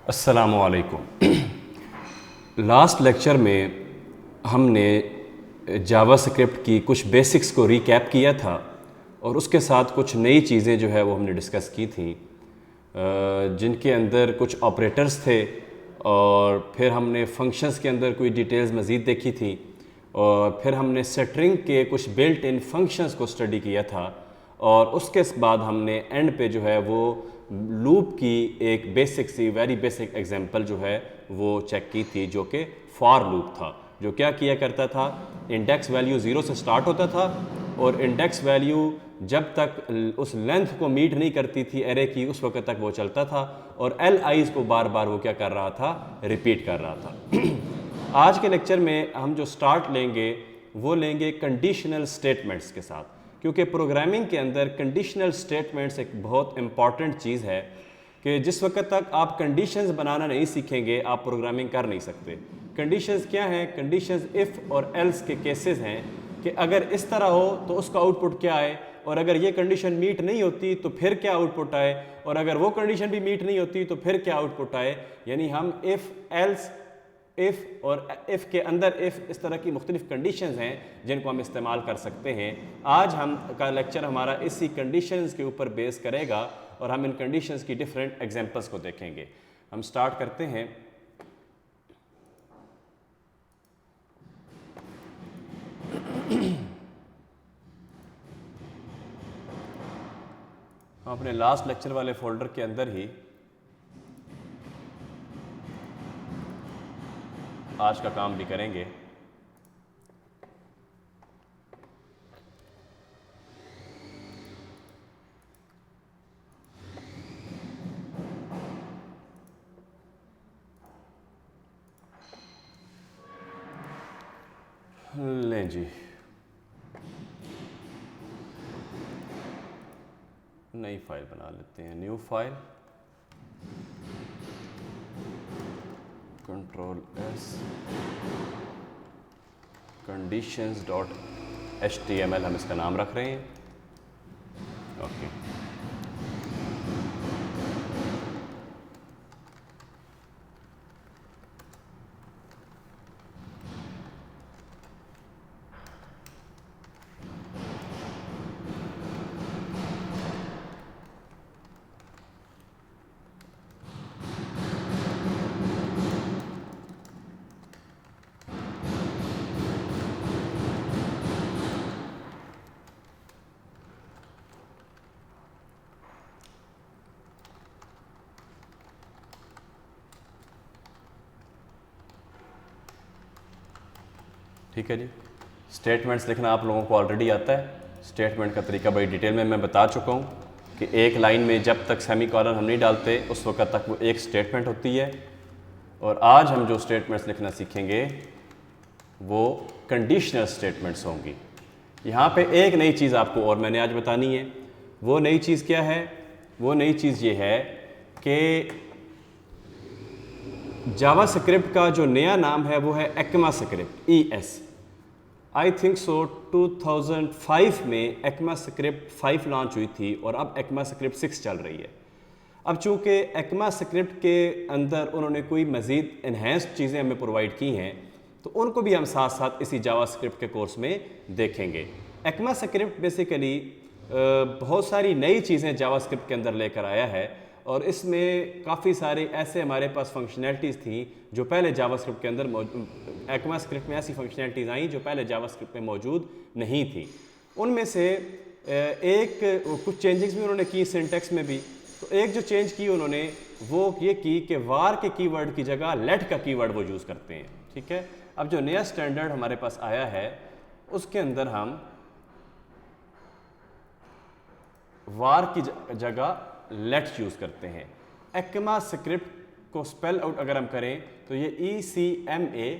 अस्सलामुअलैकुम। Last lecture में हमने जावास्क्रिप्ट की कुछ बेसिक्स को रीकैप किया था और उसके साथ कुछ नई चीज़ें जो है वो हमने डिस्कस की थी, जिनके अंदर कुछ ऑपरेटर्स थे और फिर हमने फंक्शंस के अंदर कोई डिटेल्स मज़ीद देखी थी और फिर हमने स्ट्रिंग के कुछ बिल्ट इन फंक्शंस को स्टडी किया था और उसके बाद हमने एंड पे जो है वो लूप की एक बेसिक सी वेरी बेसिक एग्जांपल जो है वो चेक की थी, जो कि फॉर लूप था, जो क्या किया करता था, इंडेक्स वैल्यू 0 से स्टार्ट होता था और इंडेक्स वैल्यू जब तक उस लेंथ को मीट नहीं करती थी एरे की उस वक्त तक वो चलता था और एल आईज को बार बार वो क्या कर रहा था, रिपीट कर रहा था। आज के लेक्चर में हम जो स्टार्ट लेंगे वो लेंगे कंडीशनल स्टेटमेंट्स के साथ, क्योंकि प्रोग्रामिंग के अंदर कंडीशनल स्टेटमेंट्स एक बहुत इंपॉर्टेंट चीज़ है कि जिस वक्त तक आप कंडीशंस बनाना नहीं सीखेंगे आप प्रोग्रामिंग कर नहीं सकते। कंडीशंस क्या हैं? कंडीशंस इफ़ और एल्स के केसेस हैं कि अगर इस तरह हो तो उसका आउटपुट क्या आए, और अगर ये कंडीशन मीट नहीं होती तो फिर क्या आउटपुट आए, और अगर वो कंडीशन भी मीट नहीं होती तो फिर क्या आउटपुट आए। यानी हम इफ़, एल्स, इफ़ और इफ़ के अंदर इफ़, इस तरह की मुख्तलिफ कंडीशंस हैं जिनको हम इस्तेमाल कर सकते हैं। आज हम का लेक्चर हमारा इसी कंडीशंस के ऊपर बेस करेगा और हम इन कंडीशंस की डिफरेंट एग्जांपल्स को देखेंगे। हम स्टार्ट करते हैं। हम अपने लास्ट लेक्चर वाले फोल्डर के अंदर ही आज का काम भी करेंगे। लें जी, नई फाइल बना लेते हैं। New file, control S, conditions.html हम इसका नाम रख रहे हैं। ओके, ठीक है जी। स्टेटमेंट्स लिखना आप लोगों को ऑलरेडी आता है। स्टेटमेंट का तरीका बड़ी डिटेल में मैं बता चुका हूँ कि एक लाइन में जब तक सेमीकोलन हम नहीं डालते उस वक्त तक वो एक स्टेटमेंट होती है। और आज हम जो स्टेटमेंट्स लिखना सीखेंगे वो कंडीशनल स्टेटमेंट्स होंगी। यहाँ पे एक नई चीज़ आपको और मैंने आज बतानी है। वो नई चीज़ क्या है? वो नई चीज़ ये है कि जावास्क्रिप्ट का जो नया नाम है वो है ECMAScript, ES। I think so 2005 में ECMAScript 5 लॉन्च हुई थी और अब ECMAScript 6 चल रही है। अब चूँकि ECMAScript के अंदर उन्होंने कोई मज़ीद इन्हेंस्ड चीज़ें हमें प्रोवाइड की हैं तो उनको भी हम साथ साथ इसी जावास्क्रिप्ट के कोर्स में देखेंगे। ECMAScript बेसिकली बहुत सारी नई चीज़ें जावास्क्रिप्ट के अंदर लेकर आया है और इसमें काफ़ी सारे ऐसे हमारे पास फंक्शनैलिटीज़ थी जो पहले जावास्क्रिप्ट के अंदर ECMAScript में ऐसी फंक्शनैलिटीज़ आई जो पहले जावास्क्रिप्ट में मौजूद नहीं थी। उनमें से एक कुछ चेंजेस भी उन्होंने की सिंटैक्स में भी। तो एक जो चेंज की उन्होंने वो ये की कि वार के कीवर्ड की जगह लेट का कीवर्ड वो यूज़ करते हैं। ठीक है, अब जो नया स्टैंडर्ड हमारे पास आया है उसके अंदर हम वार की जगह लेट यूज़ करते हैं। ECMAScript को स्पेल आउट अगर हम करें तो ये ECMA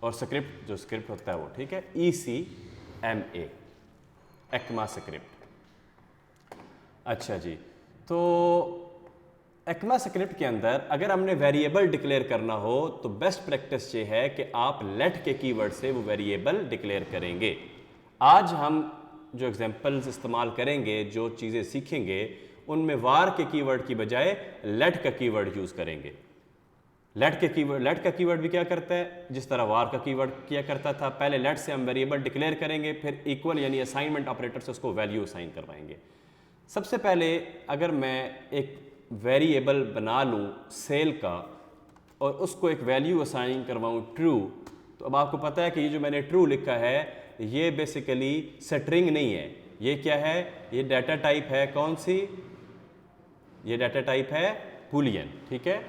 और स्क्रिप्ट जो स्क्रिप्ट होता है वो, ठीक है, ECMA, ECMAScript। अच्छा जी, तो ECMAScript के अंदर अगर हमने वेरिएबल डिक्लेयर करना हो तो बेस्ट प्रैक्टिस ये है कि आप लेट के कीवर्ड से वो वेरिएबल डिक्लेयर करेंगे। आज हम जो एग्जांपल्स इस्तेमाल करेंगे, जो चीज़ें सीखेंगे, उनमें वार के कीवर्ड की बजाय लेट का कीवर्ड यूज़ करेंगे। लेट का कीवर्ड भी क्या करता है, जिस तरह वार का कीवर्ड किया करता था, पहले लेट से हम वेरिएबल डिक्लेयर करेंगे, फिर इक्वल यानी असाइनमेंट ऑपरेटर से उसको वैल्यू असाइन करवाएंगे। सबसे पहले अगर मैं एक वेरिएबल बना लूँ सेल का और उसको एक वैल्यू असाइन करवाऊँ ट्रू, तो अब आपको पता है कि ये जो मैंने ट्रू लिखा है ये बेसिकली स्ट्रिंग नहीं है, ये क्या है, ये डाटा टाइप है, कौन सी, ये डाटा टाइप है बूलियन। ठीक है,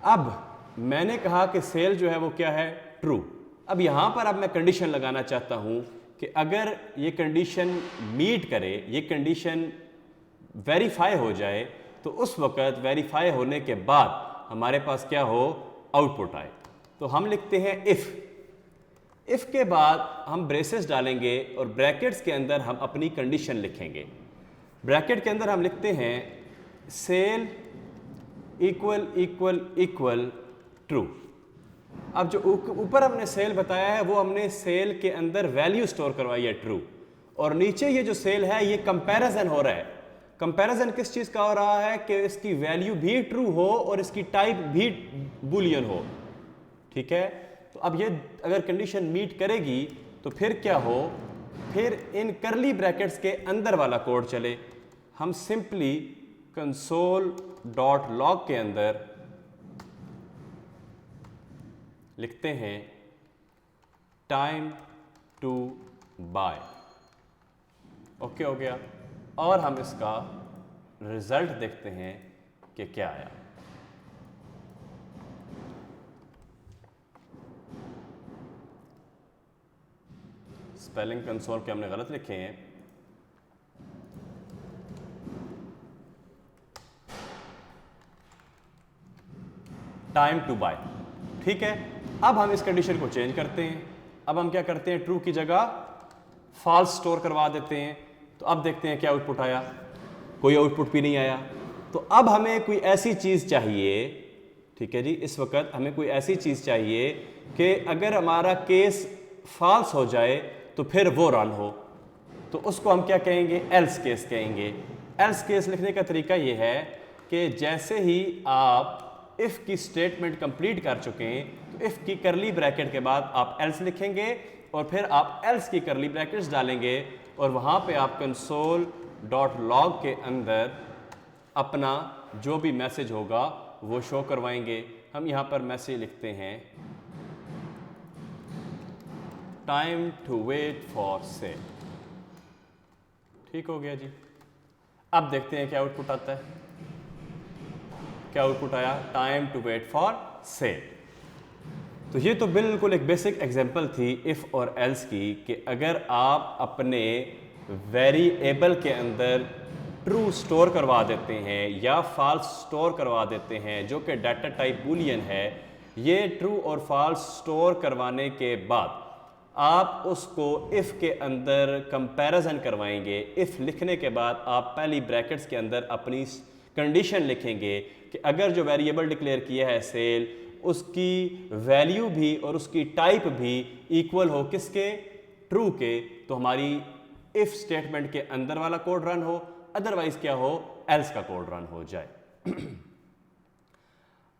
अब मैंने कहा कि सेल जो है वो क्या है, ट्रू। अब यहां पर अब मैं कंडीशन लगाना चाहता हूं कि अगर ये कंडीशन मीट करे, ये कंडीशन वेरीफाई हो जाए, तो उस वक्त वेरीफाई होने के बाद हमारे पास क्या हो, आउटपुट आए। तो हम लिखते हैं इफ के बाद हम ब्रेसेस डालेंगे और ब्रैकेट्स के अंदर हम अपनी कंडीशन लिखेंगे। ब्रैकेट के अंदर हम लिखते हैं sale equal equal equal true. अब जो ऊपर हमने सेल बताया है वो हमने सेल के अंदर वैल्यू स्टोर करवाई है ट्रू, और नीचे ये जो सेल है ये कंपैरिजन हो रहा है। कंपैरिजन किस चीज का हो रहा है कि इसकी वैल्यू भी ट्रू हो और इसकी टाइप भी बूलियन हो। ठीक है, तो अब ये अगर कंडीशन मीट करेगी तो फिर क्या हो, फिर इन करली ब्रैकेट्स के अंदर वाला कोड चले। हम सिंपली console.log के अंदर लिखते हैं टाइम टू बाय। ओके हो गया, और हम इसका रिजल्ट देखते हैं कि क्या आया। स्पेलिंग कंसोल के हमने गलत लिखे हैं, टाइम टू बाय। ठीक है, अब हम इस कंडीशन को चेंज करते हैं। अब हम क्या करते हैं, ट्रू की जगह फॉल्स स्टोर करवा देते हैं। तो अब देखते हैं क्या आउटपुट आया, कोई आउटपुट भी नहीं आया। तो अब हमें कोई ऐसी चीज़ चाहिए, ठीक है जी, इस वक्त हमें कोई ऐसी चीज़ चाहिए कि अगर हमारा केस फॉल्स हो जाए तो फिर वो रन हो। तो उसको हम क्या कहेंगे, एल्स केस कहेंगे। एल्स केस लिखने का तरीका ये है कि जैसे ही आप इफ़ की स्टेटमेंट कंप्लीट कर चुके हैं तो इफ़ की करली ब्रैकेट के बाद आप एल्स लिखेंगे और फिर आप एल्स की करली ब्रैकेट्स डालेंगे और वहाँ पे आप console.log के अंदर अपना जो भी मैसेज होगा वो शो करवाएंगे। हम यहाँ पर मैसेज लिखते हैं time to wait for sale. ठीक हो गया जी। अब देखते हैं क्या आउटपुट आता है। क्या आउटपुट आया, time to wait for sale. तो ये तो बिल्कुल एक बेसिक एग्जांपल थी इफ़ और एल्स की, कि अगर आप अपने वेरिएबल के अंदर ट्रू स्टोर करवा देते हैं या फॉल्स स्टोर करवा देते हैं, जो कि डाटा टाइप बूलियन है, ये ट्रू और फॉल्स स्टोर करवाने के बाद आप उसको इफ़ के अंदर कंपैरिजन करवाएंगे। इफ़ लिखने के बाद आप पहली ब्रैकेट्स के अंदर अपनी कंडीशन लिखेंगे कि अगर जो वेरिएबल डिक्लेयर किया है सेल, उसकी वैल्यू भी और उसकी टाइप भी इक्वल हो किसके, ट्रू के, तो हमारी इफ़ स्टेटमेंट के अंदर वाला कोड रन हो, अदरवाइज क्या हो, एल्स का कोड रन हो जाए।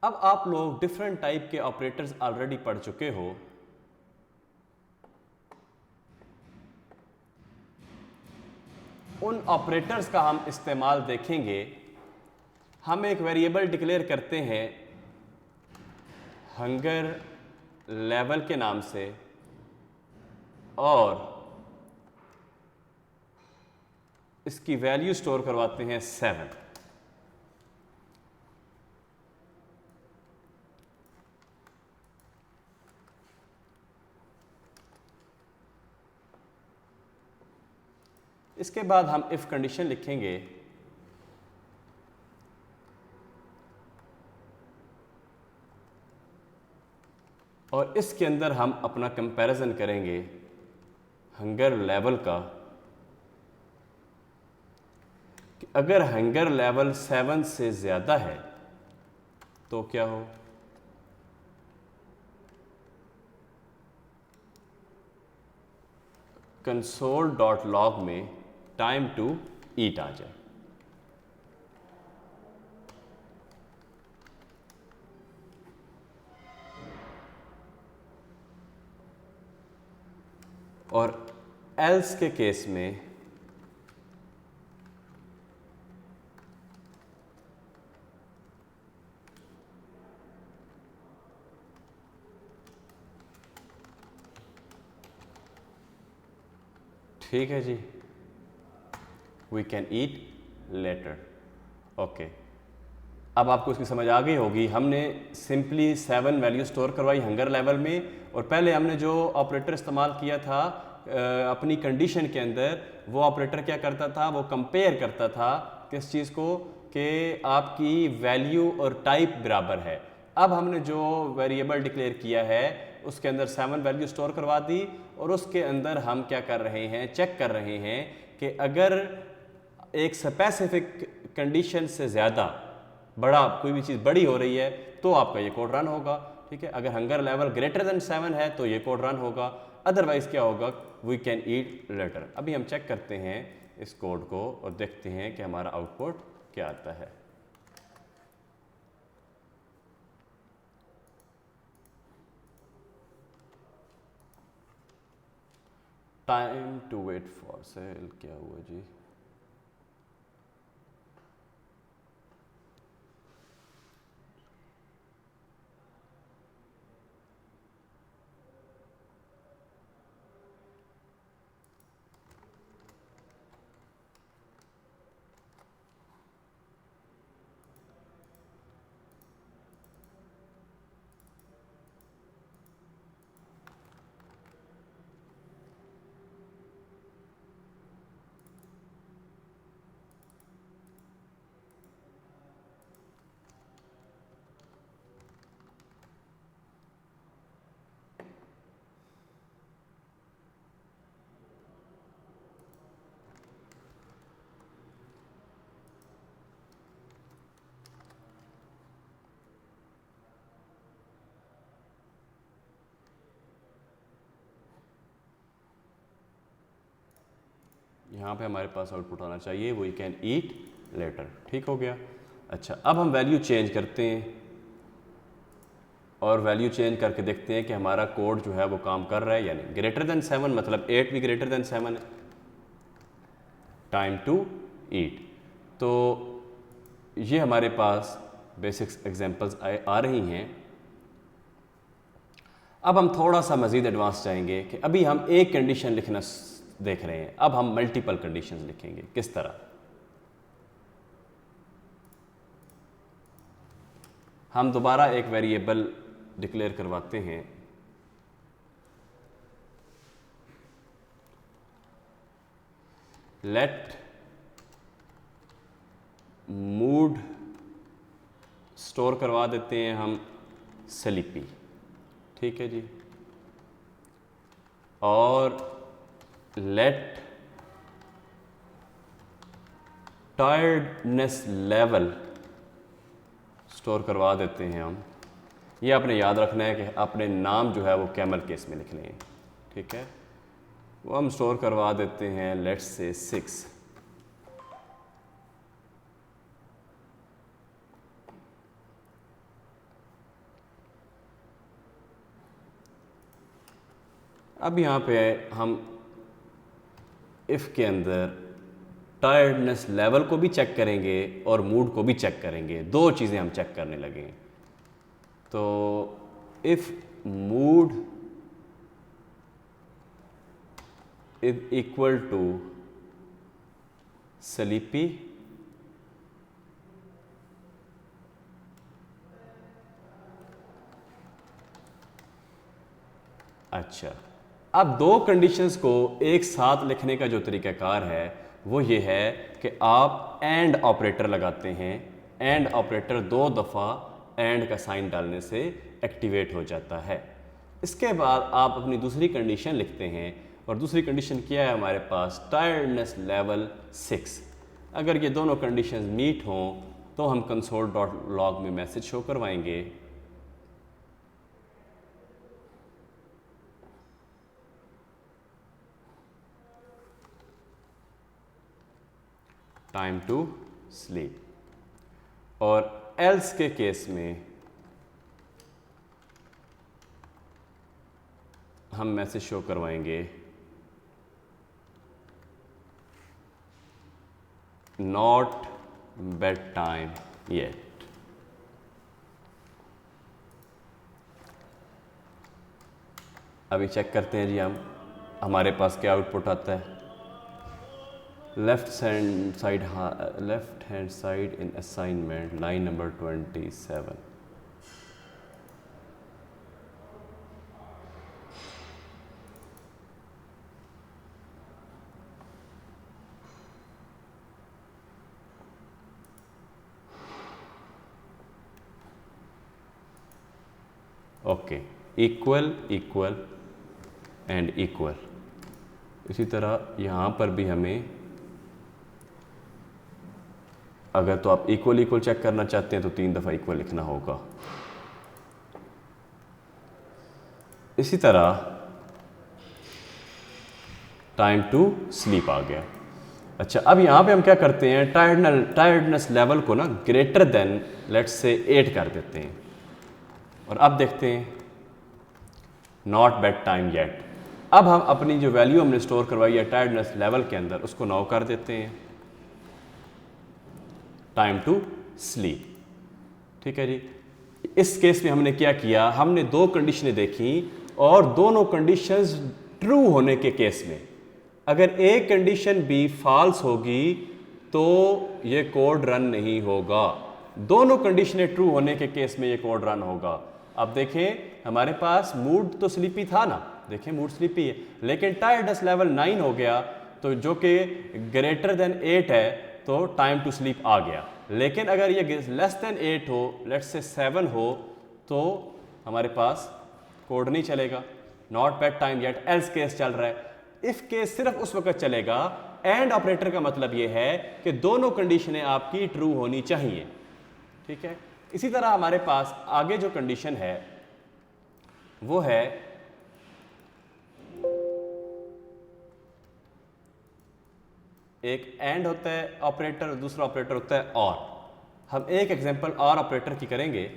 अब आप लोग डिफरेंट टाइप के ऑपरेटर्स ऑलरेडी पढ़ चुके हो। उन ऑपरेटर्स का हम इस्तेमाल देखेंगे। हम एक वेरिएबल डिक्लेयर करते हैं हंगर लेवल के नाम से और इसकी वैल्यू स्टोर करवाते हैं 7। इसके बाद हम इफ कंडीशन लिखेंगे और इसके अंदर हम अपना कंपैरिजन करेंगे हंगर लेवल का, कि अगर हंगर लेवल 7 से ज़्यादा है तो क्या हो, console.log में टाइम टू ईट आ जाए। और एल्स के केस में ठीक है जी, we can eat later. Okay, अब आपको इसकी समझ आ गई होगी। हमने सिंपली 7 वैल्यू स्टोर करवाई हंगर लेवल में, और पहले हमने जो ऑपरेटर इस्तेमाल किया था अपनी कंडीशन के अंदर, वो ऑपरेटर क्या करता था, वो कंपेयर करता था किस चीज़ को, कि आपकी वैल्यू और टाइप बराबर है। अब हमने जो वेरिएबल डिक्लेयर किया है उसके अंदर 7 वैल्यू स्टोर करवा दी, और उसके अंदर हम क्या कर रहे हैं, चेक कर रहे हैं कि अगर एक स्पेसिफिक कंडीशन से ज़्यादा बड़ा कोई भी चीज़ बड़ी हो रही है तो आपका ये कोड रन होगा। ठीक है, अगर हंगर लेवल ग्रेटर देन 7 है तो ये कोड रन होगा, अदरवाइज क्या होगा, वी कैन ईट लेटर। अभी हम चेक करते हैं इस कोड को और देखते हैं कि हमारा आउटपुट क्या आता है। Time to wait for sale, क्या हुआ जी? यहाँ पे हमारे पास आउटपुट आना चाहिए वी कैन ईट लेटर। ठीक हो गया। अच्छा, अब हम वैल्यू चेंज करते हैं और वैल्यू चेंज करके देखते हैं कि हमारा कोड जो है वो काम कर रहा है या नहीं। ग्रेटर देन 7 मतलब 8 भी ग्रेटर देन 7 है। टाइम टू ईट, तो ये हमारे पास बेसिक्स एग्जांपल्स आ रही हैं। अब हम थोड़ा सा मज़ीद एडवांस जाएंगे कि अभी हम एक कंडीशन लिखना देख रहे हैं, अब हम मल्टीपल कंडीशंस लिखेंगे। किस तरह? हम दोबारा एक वेरिएबल डिक्लेयर करवाते हैं, लेट मूड स्टोर करवा देते हैं हम स्लीपी। ठीक है जी, और लेट टायर्डनेस लेवल स्टोर करवा देते हैं हम। ये आपने याद रखना है कि अपने नाम जो है वो कैमल केस में लिखने हैं। ठीक है, वो हम स्टोर करवा देते हैं लेट्स से 6। अब यहाँ पे हम इफ़ के अंदर टायर्डनेस लेवल को भी चेक करेंगे और मूड को भी चेक करेंगे, दो चीज़ें हम चेक करने लगे। तो if mood is equal to sleepy, अच्छा, अब दो कंडीशंस को एक साथ लिखने का जो तरीक़ाकार है वो ये है कि आप एंड ऑपरेटर लगाते हैं। एंड ऑपरेटर 2 दफ़ा एंड का साइन डालने से एक्टिवेट हो जाता है। इसके बाद आप अपनी दूसरी कंडीशन लिखते हैं, और दूसरी कंडीशन क्या है हमारे पास, टायर्डनेस लेवल 6। अगर ये दोनों कंडीशंस मीट हों तो हम कंसोल डॉट लॉग में मैसेज शो करवाएंगे, टाइम टू स्लीप। और एल्स के केस में हम मैसेज शो करवाएंगे नॉट बेड टाइम येट। अभी चेक करते हैं जी हम, हमारे पास क्या आउटपुट आता है। Left hand side in assignment line number 27। Okay, equal equal and equal. इसी तरह यहाँ पर भी हमें, अगर तो आप इक्वल इक्वल चेक करना चाहते हैं तो 3 दफ़ा इक्वल लिखना होगा। इसी तरह टाइम टू स्लीप आ गया। अच्छा, अब यहाँ पे हम क्या करते हैं, टायर्डनेस लेवल को ना ग्रेटर देन लेट्स से 8 कर देते हैं। और अब देखते हैं नॉट बेड टाइम येट। अब हम अपनी जो वैल्यू हमने स्टोर करवाई है टायर्डनेस लेवल के अंदर, उसको 9 कर देते हैं, टाइम टू स्लीप। ठीक है जी। इस केस में हमने क्या किया, हमने 2 कंडीशनें देखी और दोनों कंडीशंस ट्रू होने के केस में अगर एक कंडीशन भी फॉल्स होगी तो ये कोड रन नहीं होगा। दोनों कंडीशनें ट्रू होने के केस में ये कोड रन होगा। अब देखें हमारे पास मूड तो स्लीपी था ना, देखें मूड स्लीपी है, लेकिन टायर्डनेस लेवल 9 हो गया तो जो कि ग्रेटर देन 8 है तो टाइम टू स्लीप आ गया। लेकिन अगर ये लेस देन 8 हो, लेट्स से 7 हो, तो हमारे पास कोड नहीं चलेगा। Not bed time yet else case चल रहा है। इफ केस सिर्फ उस वक्त चलेगा। एंड ऑपरेटर का मतलब ये है कि दोनों कंडीशनें आपकी ट्रू होनी चाहिए। ठीक है। इसी तरह हमारे पास आगे जो कंडीशन है वो है एक एंड होता है ऑपरेटर, दूसरा ऑपरेटर होता है और। हम एक एग्जांपल और ऑपरेटर की करेंगे।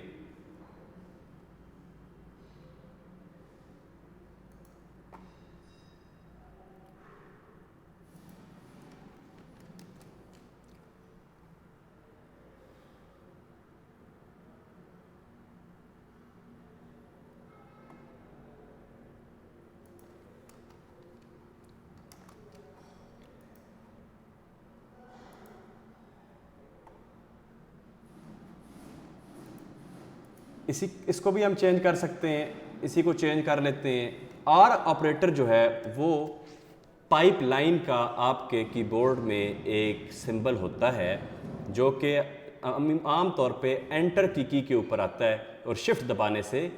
इसको भी हम चेंज कर सकते हैं, इसी को चेंज कर लेते हैं। और ऑपरेटर जो है वो पाइपलाइन का आपके कीबोर्ड में एक सिंबल होता है जो कि आम तौर पे एंटर की के ऊपर आता है और शिफ्ट दबाने से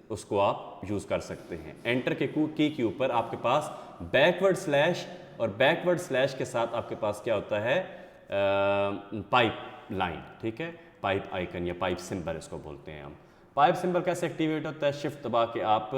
उसको आप यूज़ कर सकते हैं। एंटर के की के ऊपर आपके पास बैकवर्ड स्लैश और बैकवर्ड स्लैश के साथ आपके पास क्या होता है, पाइप लाइन। ठीक है, पाइप आइकन या पाइप सिंबल इसको बोलते हैं हम। पाइप सिंबल कैसे एक्टिवेट होता है, शिफ्ट दबा के आप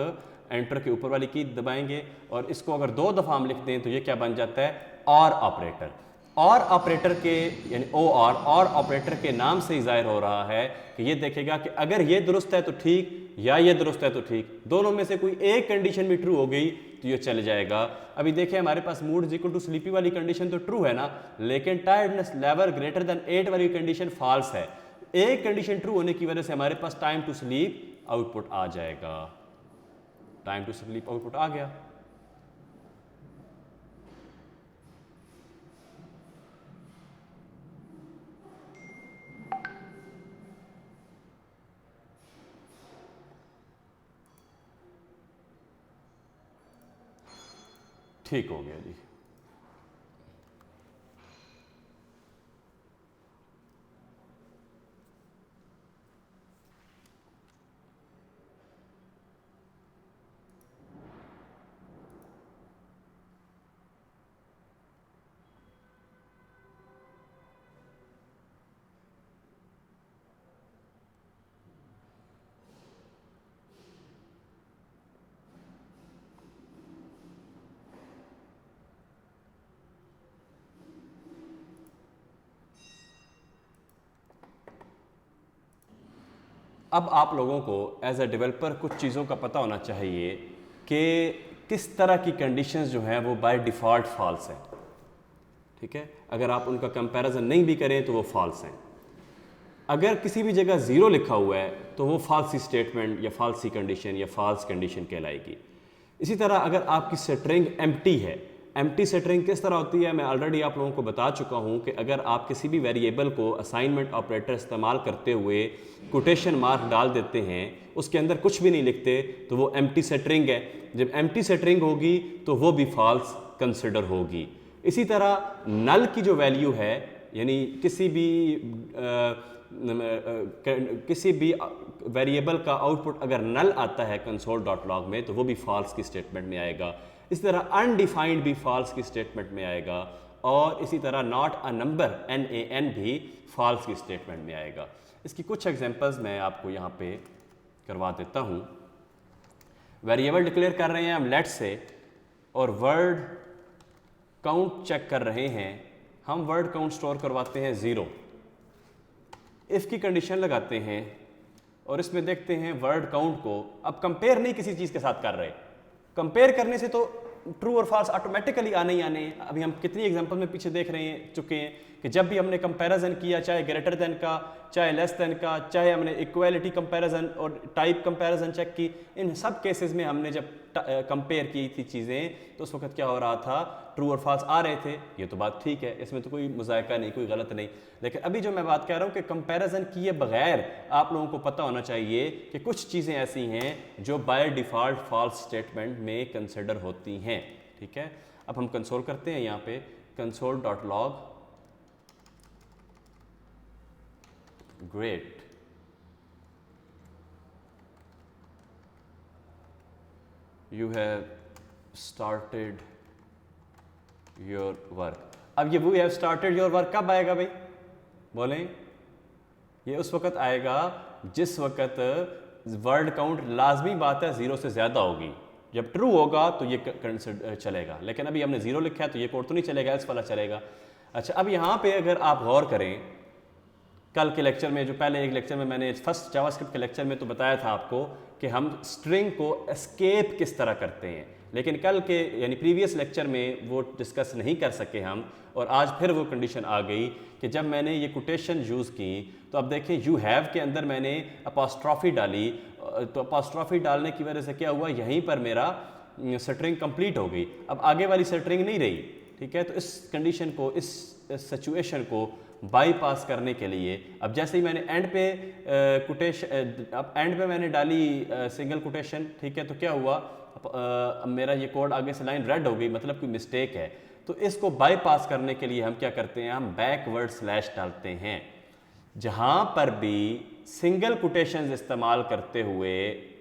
एंटर के ऊपर वाली की दबाएंगे और इसको अगर 2 दफ़ा हम लिख दें तो ये क्या बन जाता है, और ऑपरेटर। और ऑपरेटर के यानी और ऑपरेटर के नाम से ही जाहिर हो रहा है कि ये देखेगा कि अगर ये दुरुस्त है तो ठीक या ये दुरुस्त है तो ठीक, दोनों में से कोई एक कंडीशन भी ट्रू हो गई तो ये चल जाएगा। अभी देखिए हमारे पास mood is equal to sleepy वाली कंडीशन तो ट्रू है ना, लेकिन टायर्डनेस लेवल ग्रेटर देन 8 वाली कंडीशन फॉल्स है। एक कंडीशन ट्रू होने की वजह से हमारे पास टाइम टू स्लीप आउटपुट आ जाएगा। टाइम टू स्लीप आउटपुट आ गया। ठीक हो गया जी। अब आप लोगों को एज ए डेवलपर कुछ चीज़ों का पता होना चाहिए कि किस तरह की कंडीशंस जो हैं वो बाय डिफ़ॉल्ट फॉल्स है। ठीक है। अगर आप उनका कंपैरिजन नहीं भी करें तो वो फॉल्स हैं। अगर किसी भी जगह ज़ीरो लिखा हुआ है तो वो फाल्सी स्टेटमेंट या फाल्सी कंडीशन या फाल्स कंडीशन कहलाएगी। इसी तरह अगर आपकी स्ट्रिंग एम्प्टी है, एम्प्टी स्ट्रिंग किस तरह होती है मैं ऑलरेडी आप लोगों को बता चुका हूं कि अगर आप किसी भी वेरिएबल को असाइनमेंट ऑपरेटर इस्तेमाल करते हुए कोटेशन मार्क डाल देते हैं, उसके अंदर कुछ भी नहीं लिखते, तो वो एम्प्टी स्ट्रिंग है। जब एम्प्टी स्ट्रिंग होगी तो वो भी फॉल्स कंसिडर होगी। इसी तरह नल की जो वैल्यू है, यानी किसी भी वेरिएबल का आउटपुट अगर नल आता है console.log में तो वो भी फॉल्स की स्टेटमेंट में आएगा। इसी तरह अनडिफाइंड भी फॉल्स की स्टेटमेंट में आएगा, और इसी तरह नॉट अ नंबर NaN भी फॉल्स की स्टेटमेंट में आएगा। इसकी कुछ एग्जांपल्स मैं आपको यहाँ पे करवा देता हूँ। वेरिएबल डिक्लेयर कर रहे हैं हम लेट से, और वर्ड काउंट चेक कर रहे हैं। हम वर्ड काउंट स्टोर करवाते हैं 0, इफ़ की कंडीशन लगाते हैं और इसमें देखते हैं वर्ड काउंट को। अब कंपेयर नहीं किसी चीज़ के साथ कर रहे, कंपेयर करने से तो ट्रू और फॉल्स ऑटोमेटिकली आने ही आने हैं। अभी हम कितनी एग्जांपल में पीछे देख रहे हैं चुके हैं कि जब भी हमने कंपैरिजन किया, चाहे ग्रेटर देन का, चाहे लेस देन का, चाहे हमने इक्वालिटी कंपैरिजन और टाइप कंपैरिजन चेक की, इन सब केसेस में हमने जब कंपेयर की थी चीज़ें तो उस वक्त क्या हो रहा था, ट्रू और फॉल्स आ रहे थे। ये तो बात ठीक है, इसमें तो कोई मुज़ायका नहीं, कोई गलत नहीं। लेकिन अभी जो मैं बात कह रहा हूँ कि कंपैरिजन किए बगैर आप लोगों को पता होना चाहिए कि कुछ चीज़ें ऐसी हैं जो बाय डिफ़ॉल्ट फॉल्स स्टेटमेंट में कंसिडर होती हैं। ठीक है, अब हम कंसोल करते हैं यहाँ पे console.log, great, you have started your work. अब ये we have started your work कब आएगा भाई, बोलें? ये उस वक्त आएगा जिस वक्त वर्ड काउंट, लाजमी बात है 0 से ज़्यादा होगी। जब ट्रू होगा तो ये चलेगा, लेकिन अभी हमने 0 लिखा है तो ये कोड तो नहीं चलेगा, एल्स वाला चलेगा। अच्छा, अब यहाँ पे अगर आप गौर करें, कल के लेक्चर में, जो पहले एक लेक्चर में मैंने फर्स्ट जावास्क्रिप्ट के लेक्चर में तो बताया था आपको कि हम स्ट्रिंग को एस्केप किस तरह करते हैं, लेकिन कल के यानी प्रीवियस लेक्चर में वो डिस्कस नहीं कर सके हम, और आज फिर वो कंडीशन आ गई कि जब मैंने ये कोटेशन यूज़ की तो अब देखें यू हैव के अंदर मैंने अपॉस्ट्रॉफी डाली, तो अपॉस्ट्रॉफी डालने की वजह से क्या हुआ, यहीं पर मेरा स्ट्रिंग कंप्लीट हो गई, अब आगे वाली स्ट्रिंग नहीं रही। ठीक है, तो इस कंडीशन को, इस सिचुएशन को बाईपास करने के लिए, अब जैसे ही मैंने एंड पे कोटेशन, अब एंड पे मैंने डाली सिंगल कोटेशन, ठीक है, तो क्या हुआ, मेरा ये कोड आगे से लाइन रेड हो गई, मतलब कोई मिस्टेक है। तो इसको बाईपास करने के लिए हम क्या करते हैं, हम बैकवर्ड स्लैश डालते हैं। जहां पर भी सिंगल कोटेशन इस्तेमाल करते हुए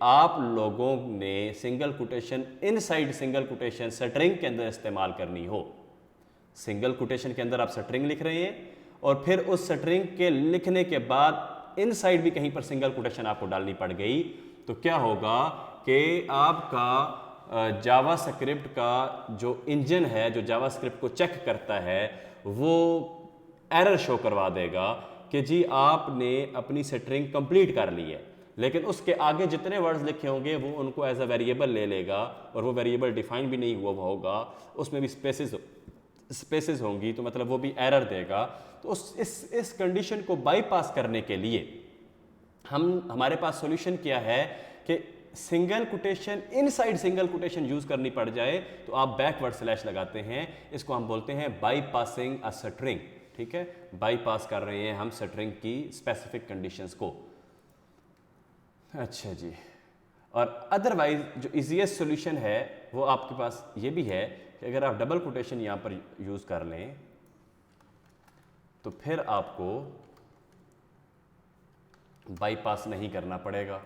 आप लोगों ने single quotation inside single quotation string के अंदर इस्तेमाल करनी हो, सिंगल कोटेशन के अंदर आप स्ट्रिंग लिख रहे हैं और फिर उस स्ट्रिंग के लिखने के बाद इनसाइड भी कहीं पर सिंगल कोटेशन आपको डालनी पड़ गई, तो क्या होगा कि आपका जावास्क्रिप्ट का जो इंजन है, जो जावास्क्रिप्ट को चेक करता है, वो एरर शो करवा देगा कि जी आपने अपनी स्ट्रिंग कंप्लीट कर ली है, लेकिन उसके आगे जितने वर्ड्स लिखे होंगे वो उनको एज अ वेरिएबल ले लेगा, और वो वेरिएबल डिफाइन भी नहीं हुआ होगा, उसमें भी स्पेसेस होंगी, तो मतलब वो भी एरर देगा। तो इस कंडीशन को बाईपास करने के लिए हमारे पास सॉल्यूशन क्या है कि single quotation inside single quotation use करनी पड़ जाए तो आप बैकवर्ड स्लैश लगाते हैं, इसको हम बोलते हैं बाईपासिंग अ स्ट्रिंग। ठीक है, बाईपास कर रहे हैं हम स्ट्रिंग की स्पेसिफिक कंडीशंस को। अच्छा जी, और अदरवाइज जो इजीएस्ट सॉल्यूशन है वो आपके पास ये भी है कि अगर आप डबल कोटेशन यहां पर यूज कर लें तो फिर आपको बाईपास नहीं करना पड़ेगा।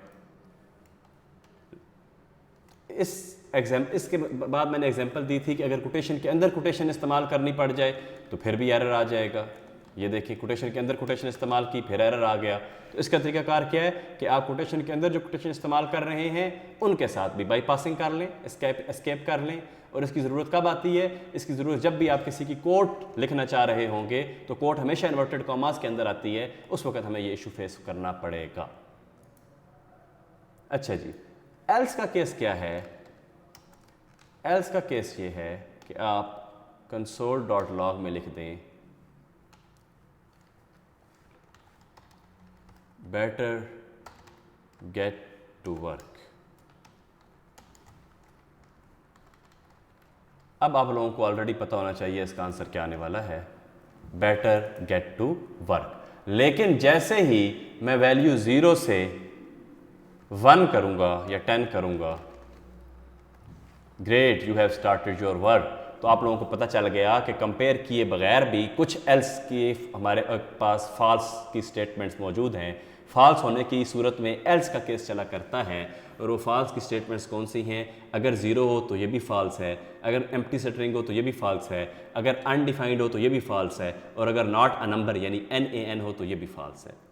इसके बाद मैंने एग्जांपल दी थी कि अगर कोटेशन के अंदर कोटेशन इस्तेमाल करनी पड़ जाए तो फिर भी एरर आ जाएगा। ये देखिए, कोटेशन के अंदर कोटेशन इस्तेमाल की, फिर एरर आ गया। तो इसका तरीकाकार क्या है कि आप कोटेशन के अंदर जो कोटेशन इस्तेमाल कर रहे हैं उनके साथ भी बाईपासिंग कर लें, एस्केप कर लें। और इसकी ज़रूरत कब आती है, इसकी ज़रूरत जब भी आप किसी की कोट लिखना चाह रहे होंगे तो कोट हमेशा इन्वर्टेड कॉमास के अंदर आती है, उस वक्त हमें ये इशू फेस करना पड़ेगा। अच्छा जी, एल्स का केस क्या है? एल्स का केस ये है कि आप console.log में लिख दें better get to work। अब आप लोगों को ऑलरेडी पता होना चाहिए इसका आंसर क्या आने वाला है, बेटर गेट टू वर्क। लेकिन जैसे ही मैं वैल्यू 0 से 1 करूंगा या 10 करूंगा, great you have started your work, तो आप लोगों को पता चल गया कि कंपेयर किए बगैर भी कुछ एल्स की हमारे पास फॉल्स की स्टेटमेंट्स मौजूद हैं। फॉल्स होने की सूरत में एल्स का केस चला करता है, और वो फॉल्स की स्टेटमेंट्स कौन सी हैं? अगर 0 हो तो ये भी फॉल्स है, अगर एम्प्टी स्ट्रिंग हो तो ये भी फॉल्स है, अगर अनडिफाइंड हो तो ये भी फॉल्स है, और अगर नॉट अ नंबर यानी NaN हो तो ये भी फॉल्स है।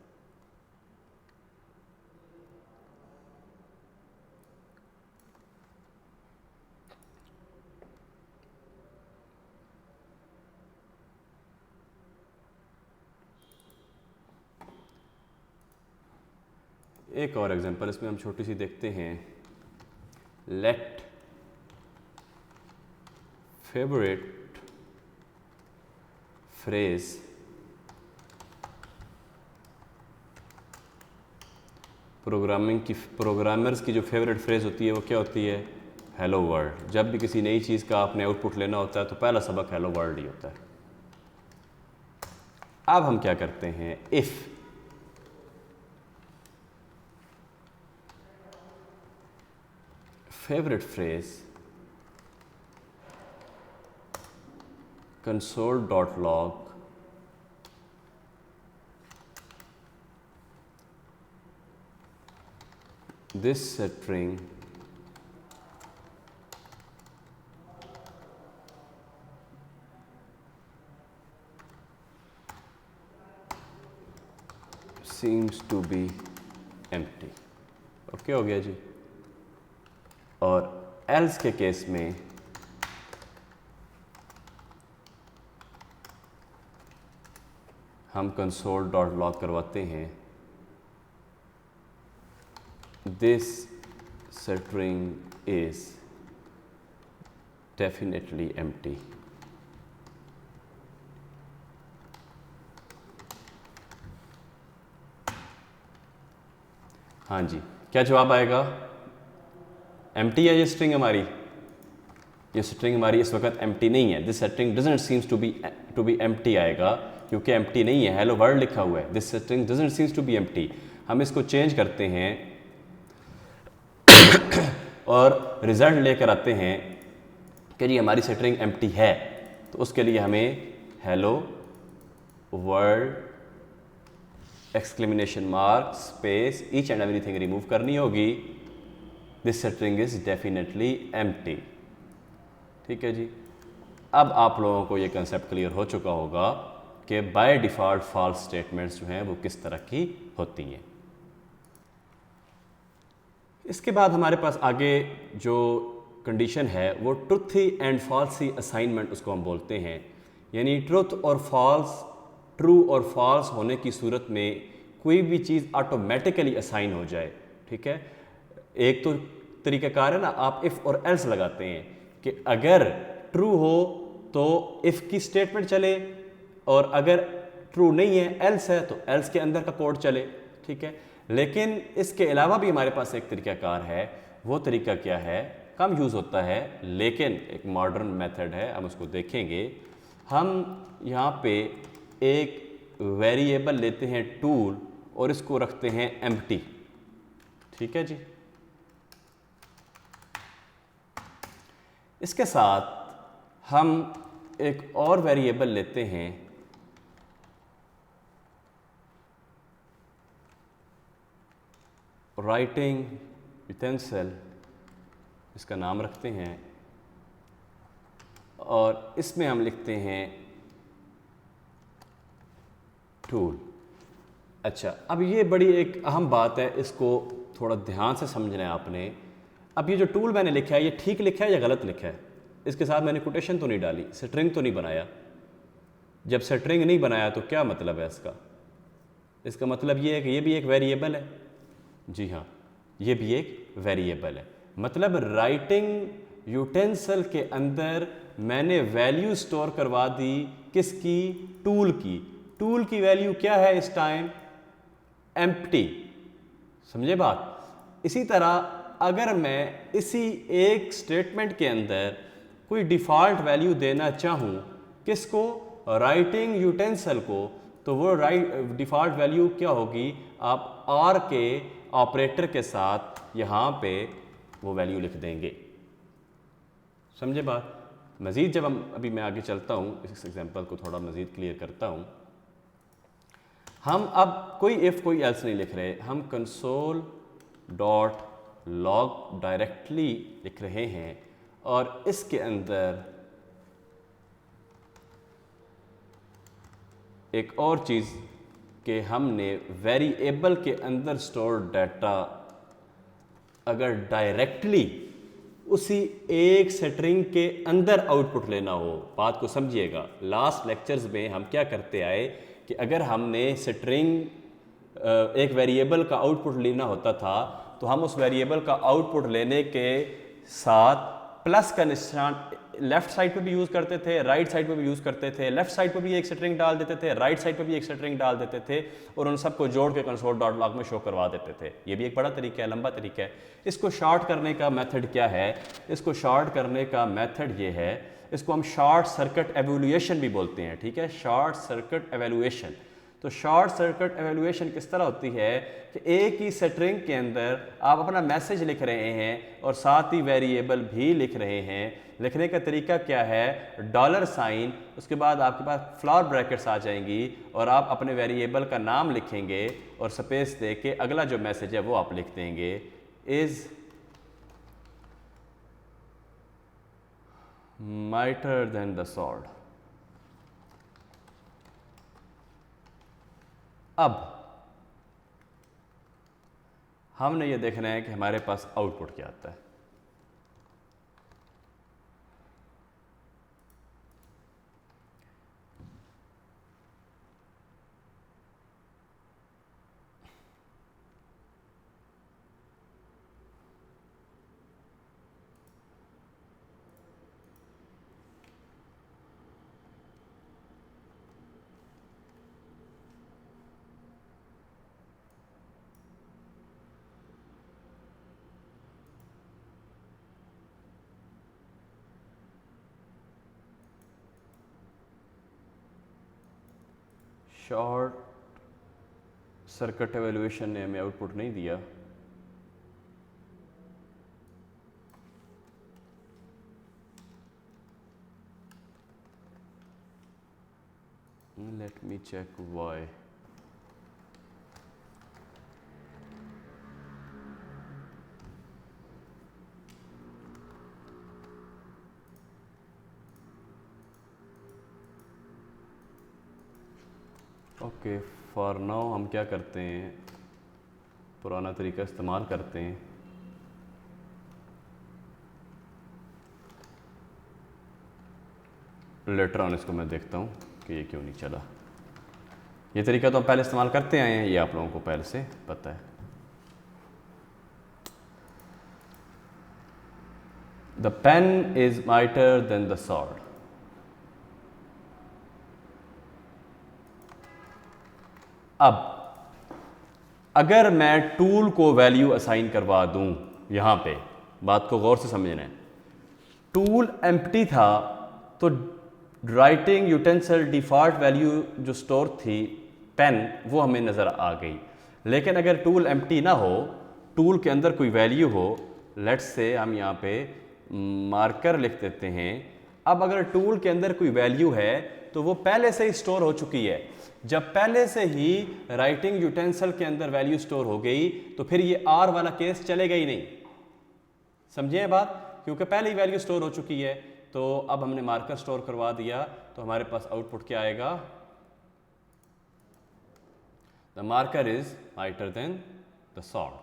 एक और एग्जांपल इसमें हम छोटी सी देखते हैं, लेट फेवरेट फ्रेज प्रोग्रामर्स की जो फेवरेट फ्रेज होती है वो क्या होती है? Hello world. जब भी किसी नई चीज़ का आपने आउटपुट लेना होता है तो पहला सबक हेलो वर्ल्ड ही होता है। अब हम क्या करते हैं, if favorite phrase console.log this string seems to be empty। Okay हो गया जी। और एल्स के केस में हम console.log करवाते हैं this string is definitely empty. हाँ जी, क्या जवाब आएगा? एम्प्टी है ये स्ट्रिंग हमारी, ये स्ट्रिंग हमारी इस वक्त एम्प्टी नहीं है। This string doesn't seems to be empty आएगा, क्योंकि एम्प्टी नहीं है, हेलो वर्ल्ड लिखा हुआ है। This string doesn't seems to be empty. हम इसको चेंज करते हैं और रिजल्ट लेकर आते हैं कि जी हमारी स्ट्रिंग एम्प्टी है, तो उसके लिए हमें hello world exclamation mark space each and everything remove करनी होगी। This string is definitely empty. ठीक है जी। अब आप लोगों को ये कंसेप्ट क्लियर हो चुका होगा कि बाय डिफ़ॉल्ट फॉल्स स्टेटमेंट्स जो हैं वो किस तरह की होती हैं। इसके बाद हमारे पास आगे जो कंडीशन है वो ट्रुथी एंड फॉल्सी असाइनमेंट उसको हम बोलते हैं, यानी ट्रुथ और फॉल्स, ट्रू और फॉल्स होने की सूरत में कोई भी चीज़ ऑटोमेटिकली असाइन हो जाए। ठीक है, एक तो तरीक़ाकार है ना, आप इफ़ और एल्स लगाते हैं कि अगर ट्रू हो तो इफ़ की स्टेटमेंट चले, और अगर ट्रू नहीं है एल्स है तो एल्स के अंदर का कोड चले। ठीक है, लेकिन इसके अलावा भी हमारे पास एक तरीक़ाकार है। वो तरीका क्या है? कम यूज़ होता है लेकिन एक मॉडर्न मेथड है, हम उसको देखेंगे। हम यहाँ पे एक वेरिएबल लेते हैं टूल और इसको रखते हैं एम्प्टी। ठीक है जी। इसके साथ हम एक और वेरिएबल लेते हैं राइटिंग यूटेंसिल, इसका नाम रखते हैं, और इसमें हम लिखते हैं टूल। अच्छा, अब ये बड़ी एक अहम बात है, इसको थोड़ा ध्यान से समझना है आपने। अब ये जो टूल मैंने लिखा है ये ठीक लिखा है या गलत लिखा है? इसके साथ मैंने कोटेशन तो नहीं डाली, स्ट्रिंग तो नहीं बनाया। जब स्ट्रिंग नहीं बनाया तो क्या मतलब है इसका? इसका मतलब ये है कि ये भी एक वेरिएबल है। जी हाँ, ये भी एक वेरिएबल है। मतलब राइटिंग यूटेंसिल के अंदर मैंने वैल्यू स्टोर करवा दी किसकी, टूल की। टूल की वैल्यू क्या है इस टाइम, एम्प्टी। समझे बात। इसी तरह अगर मैं इसी एक स्टेटमेंट के अंदर कोई डिफ़ॉल्ट वैल्यू देना चाहूँ, किसको, राइटिंग यूटेंसिल को, तो वो डिफ़ॉल्ट वैल्यू क्या होगी, आप आर के ऑपरेटर के साथ यहाँ पे वो वैल्यू लिख देंगे। समझे बात। मज़ीद जब अभी मैं आगे चलता हूँ, इस एग्जांपल को थोड़ा मज़ीद क्लियर करता हूँ। हम अब कोई इफ़ कोई एल्स नहीं लिख रहे, हम कंसोल डॉट लॉग डायरेक्टली लिख रहे हैं और इसके अंदर एक और चीज़ कि हमने वेरिएबल के अंदर स्टोर डाटा अगर डायरेक्टली उसी एक स्ट्रिंग के अंदर आउटपुट लेना हो, बात को समझिएगा। लास्ट लेक्चर्स में हम क्या करते आए कि अगर हमने स्ट्रिंग एक वेरिएबल का आउटपुट लेना होता था तो हम उस वेरिएबल का आउटपुट लेने के साथ प्लस का निशान लेफ्ट साइड पे भी यूज़ करते थे, राइट साइड पे भी यूज़ करते थे। लेफ्ट साइड पे भी एक स्ट्रिंग डाल देते थे, राइट साइड पे भी एक स्ट्रिंग डाल देते थे और उन सबको जोड़ के कंसोल डॉट लॉग में शो करवा देते थे। ये भी एक बड़ा तरीका है, लंबा तरीका है। इसको शॉर्ट करने का मेथड क्या है, इसको शॉर्ट करने का मेथड ये है, इसको हम शॉर्ट सर्किट एवैल्यूएशन भी बोलते हैं। ठीक है, शॉर्ट सर्किट एवैल्यूएशन। तो शॉर्ट सर्किट एवैल्यूएशन किस तरह होती है कि एक ही स्ट्रिंग के अंदर आप अपना मैसेज लिख रहे हैं और साथ ही वेरिएबल भी लिख रहे हैं। लिखने का तरीका क्या है, डॉलर साइन, उसके बाद आपके पास फ्लावर ब्रैकेट्स आ जाएंगी और आप अपने वेरिएबल का नाम लिखेंगे और स्पेस दे के अगला जो मैसेज है वो आप लिख देंगे, is mightier than the sword. अब हमने ये देखना है कि हमारे पास आउटपुट क्या आता है। शॉर्ट सर्किट एवैल्यूएशन ने हमें आउटपुट नहीं दिया। Let me check why. Okay, for now हम क्या करते हैं, पुराना तरीका इस्तेमाल करते हैं। लेटर ऑन इसको मैं देखता हूँ कि ये क्यों नहीं चला। ये तरीका तो हम पहले इस्तेमाल करते आए हैं, ये आप लोगों को पहले से पता है। The pen is mightier than the sword. अब अगर मैं टूल को वैल्यू असाइन करवा दूं, यहां पे बात को गौर से समझना है। टूल एम्प्टी था तो राइटिंग यूटेंसिल डिफ़ॉल्ट वैल्यू जो स्टोर थी पेन, वो हमें नज़र आ गई। लेकिन अगर टूल एम्प्टी ना हो, टूल के अंदर कोई वैल्यू हो, लेट्स से हम यहाँ पे मार्कर लिख देते हैं। अब अगर टूल के अंदर कोई वैल्यू है तो वो पहले से ही स्टोर हो चुकी है। जब पहले से ही राइटिंग यूटेंसिल के अंदर वैल्यू स्टोर हो गई तो फिर ये आर वाला केस चलेगा ही नहीं। समझिए बात, क्योंकि पहले ही वैल्यू स्टोर हो चुकी है। तो अब हमने मार्कर स्टोर करवा दिया तो हमारे पास आउटपुट क्या आएगा, the marker is mightier than the sword.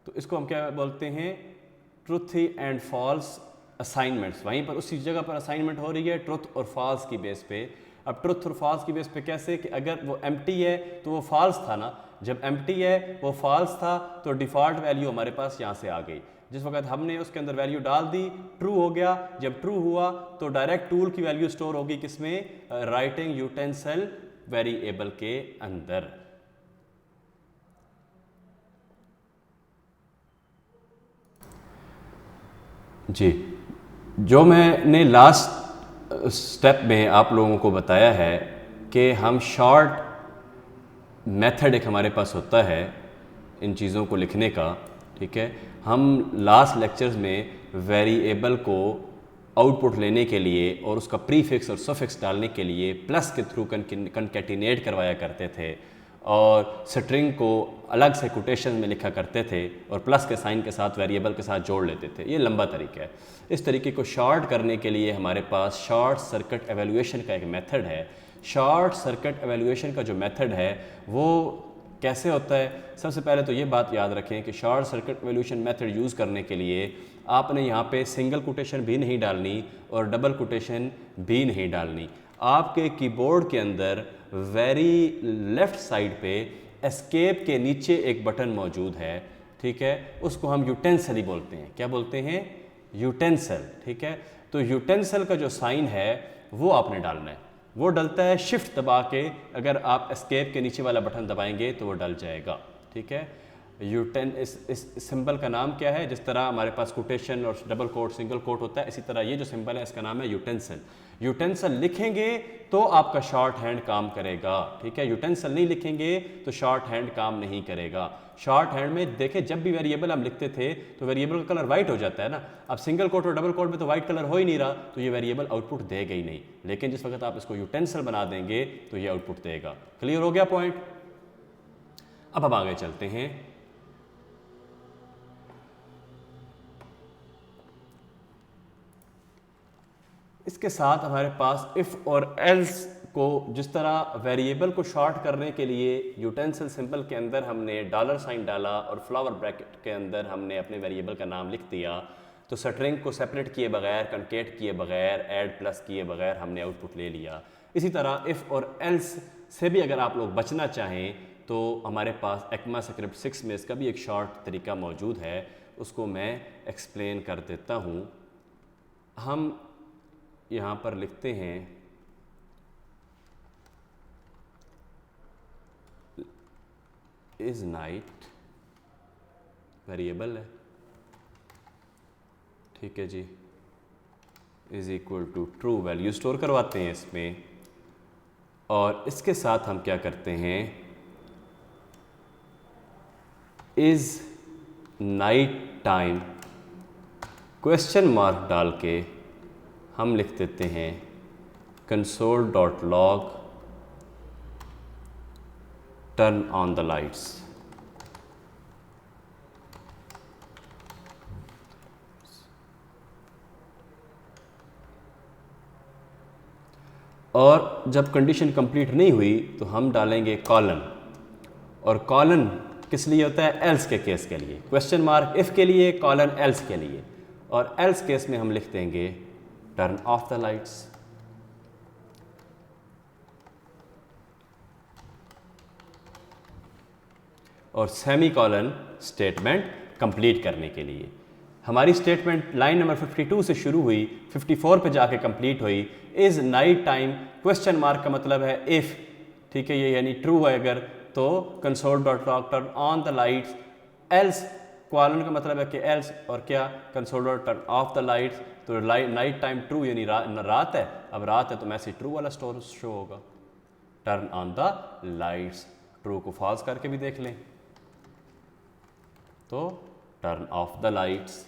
तो इसको हम क्या बोलते हैं, ट्रुथ एंड फॉल्स असाइनमेंट्स। वहीं पर उसी जगह पर असाइनमेंट हो रही है ट्रुथ और फॉल्स की बेस पे। अब ट्रुथ और फॉल्स की बेस पे कैसे, कि अगर वो एम्प्टी है तो वो फॉल्स था ना, जब एम्प्टी है वो फॉल्स था तो डिफ़ॉल्ट वैल्यू हमारे पास यहाँ से आ गई। जिस वक्त हमने उसके अंदर वैल्यू डाल दी, ट्रू हो गया। जब ट्रू हुआ तो डायरेक्ट टूल की वैल्यू स्टोर होगी किसमें? राइटिंग यूटेंसिल वेरिएबल के अंदर। जी, जो मैंने लास्ट स्टेप में आप लोगों को बताया है कि हम शॉर्ट मेथड एक हमारे पास होता है इन चीज़ों को लिखने का, ठीक है। हम लास्ट लेक्चर्स में वेरिएबल को आउटपुट लेने के लिए और उसका प्रीफिक्स और सफिक्स डालने के लिए प्लस के थ्रू कंकैटिनेट करवाया करते थे और स्ट्रिंग को अलग से कोटेशन में लिखा करते थे और प्लस के साइन के साथ वेरिएबल के साथ जोड़ लेते थे। ये लंबा तरीका है। इस तरीके को शॉर्ट करने के लिए हमारे पास शॉर्ट सर्किट एवेल्यूएशन का एक मेथड है। शॉर्ट सर्किट एवेल्यूएशन का जो मेथड है वो कैसे होता है? सबसे पहले तो ये बात याद रखें कि short circuit evaluation method use करने के लिए आपने यहाँ पे सिंगल कोटेशन भी नहीं डालनी और डबल कोटेशन भी नहीं डालनी। आपके कीबोर्ड के अंदर वेरी लेफ्ट साइड पे एस्केप के नीचे एक बटन मौजूद है, ठीक है। उसको हम यूटेंसिल ही बोलते हैं। क्या बोलते हैं? यूटेंसिल, ठीक है। तो यूटेंसिल का जो साइन है वो आपने डालना है। वो डलता है शिफ्ट दबा के, अगर आप एस्केप के नीचे वाला बटन दबाएंगे तो वो डल जाएगा, ठीक है। इस सिंबल का नाम क्या है? जिस तरह हमारे पास कोटेशन और डबल कोट सिंगल कोट होता है, इसी तरह ये जो सिंबल है इसका नाम है यूटेंसिल। यूटेंसिल लिखेंगे तो आपका शॉर्ट हैंड काम करेगा, ठीक है। यूटेंसिल नहीं लिखेंगे तो शॉर्ट हैंड काम नहीं करेगा। शॉर्ट हैंड में देखें, जब भी वेरिएबल हम लिखते थे तो वेरिएबल का कलर वाइट हो जाता है ना। अब सिंगल कोट और डबल कोट में तो वाइट कलर हो ही नहीं रहा, तो ये वेरिएबल आउटपुट देगा ही नहीं। लेकिन जिस वक्त आप इसको यूटेंसिल बना देंगे तो ये आउटपुट देगा। क्लियर हो गया पॉइंट? अब हम आगे चलते हैं। इसके साथ हमारे पास इफ़ और एल्स को, जिस तरह वेरिएबल को शॉर्ट करने के लिए यूटेंसिल सिंबल के अंदर हमने डॉलर साइन डाला और फ्लावर ब्रैकेट के अंदर हमने अपने वेरिएबल का नाम लिख दिया, तो स्ट्रिंग को सेपरेट किए बगैर, कंकेट किए बगैर, ऐड प्लस किए बगैर हमने आउटपुट ले लिया। इसी तरह इफ़ और एल्स से भी अगर आप लोग बचना चाहें तो हमारे पास ECMAScript 6 में इसका भी एक शॉर्ट तरीका मौजूद है, उसको मैं एक्सप्लेन कर देता हूँ। हम यहाँ पर लिखते हैं इज नाइट, वेरिएबल है, ठीक है जी, is equal to true, value store करवाते हैं इसमें। और इसके साथ हम क्या करते हैं, is night time question mark डाल के हम लिख देते हैं console.log turn on the lights. और जब कंडीशन कंप्लीट नहीं हुई तो हम डालेंगे कॉलन। और कॉलन किस लिए होता है? एल्स के केस के लिए। क्वेश्चन मार्क इफ के लिए, कॉलन एल्स के लिए। और एल्स केस में हम लिख देंगे टर्न ऑफ द लाइट्स। और सेमी कॉलन स्टेटमेंट कंप्लीट करने के लिए। हमारी स्टेटमेंट लाइन नंबर 52 से शुरू हुई, 54 पे जाके कंप्लीट हुई। Is night time question mark का मतलब है इफ, ठीक है, ये यानी ट्रू है अगर तो console.log turn on the lights. Else colon का मतलब है कि एल्स, और क्या, console.log turn off the lights. तो नाइट टाइम ट्रू यानी रात है, अब रात है तो मैसेज ट्रू वाला स्टोर शो होगा। Turn on the lights, true को फॉल्स करके भी देख लें तो turn off the lights.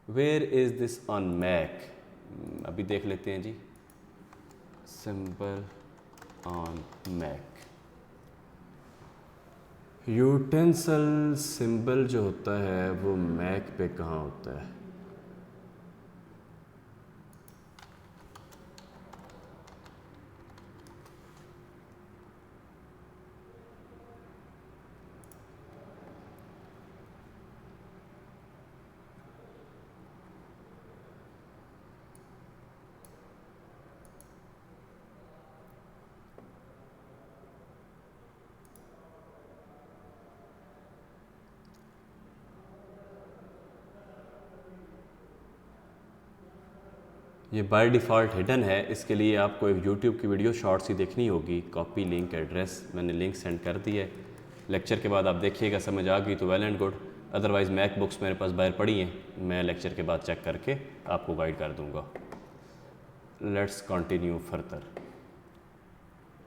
Where is this on Mac? अभी देख लेते हैं जी। Simple on Mac, utensil symbol जो होता है वो मैक पे कहाँ होता है? ये बाय डिफ़ॉल्ट हिडन है, इसके लिए आपको एक यूट्यूब की वीडियो शॉर्ट्स ही देखनी होगी। कॉपी लिंक एड्रेस, मैंने लिंक सेंड कर दिया है। लेक्चर के बाद आप देखिएगा, समझ आ गई तो well and good, otherwise MacBooks मेरे पास बाहर पड़ी हैं, मैं लेक्चर के बाद चेक करके आपको गाइड कर दूँगा। Let's continue further.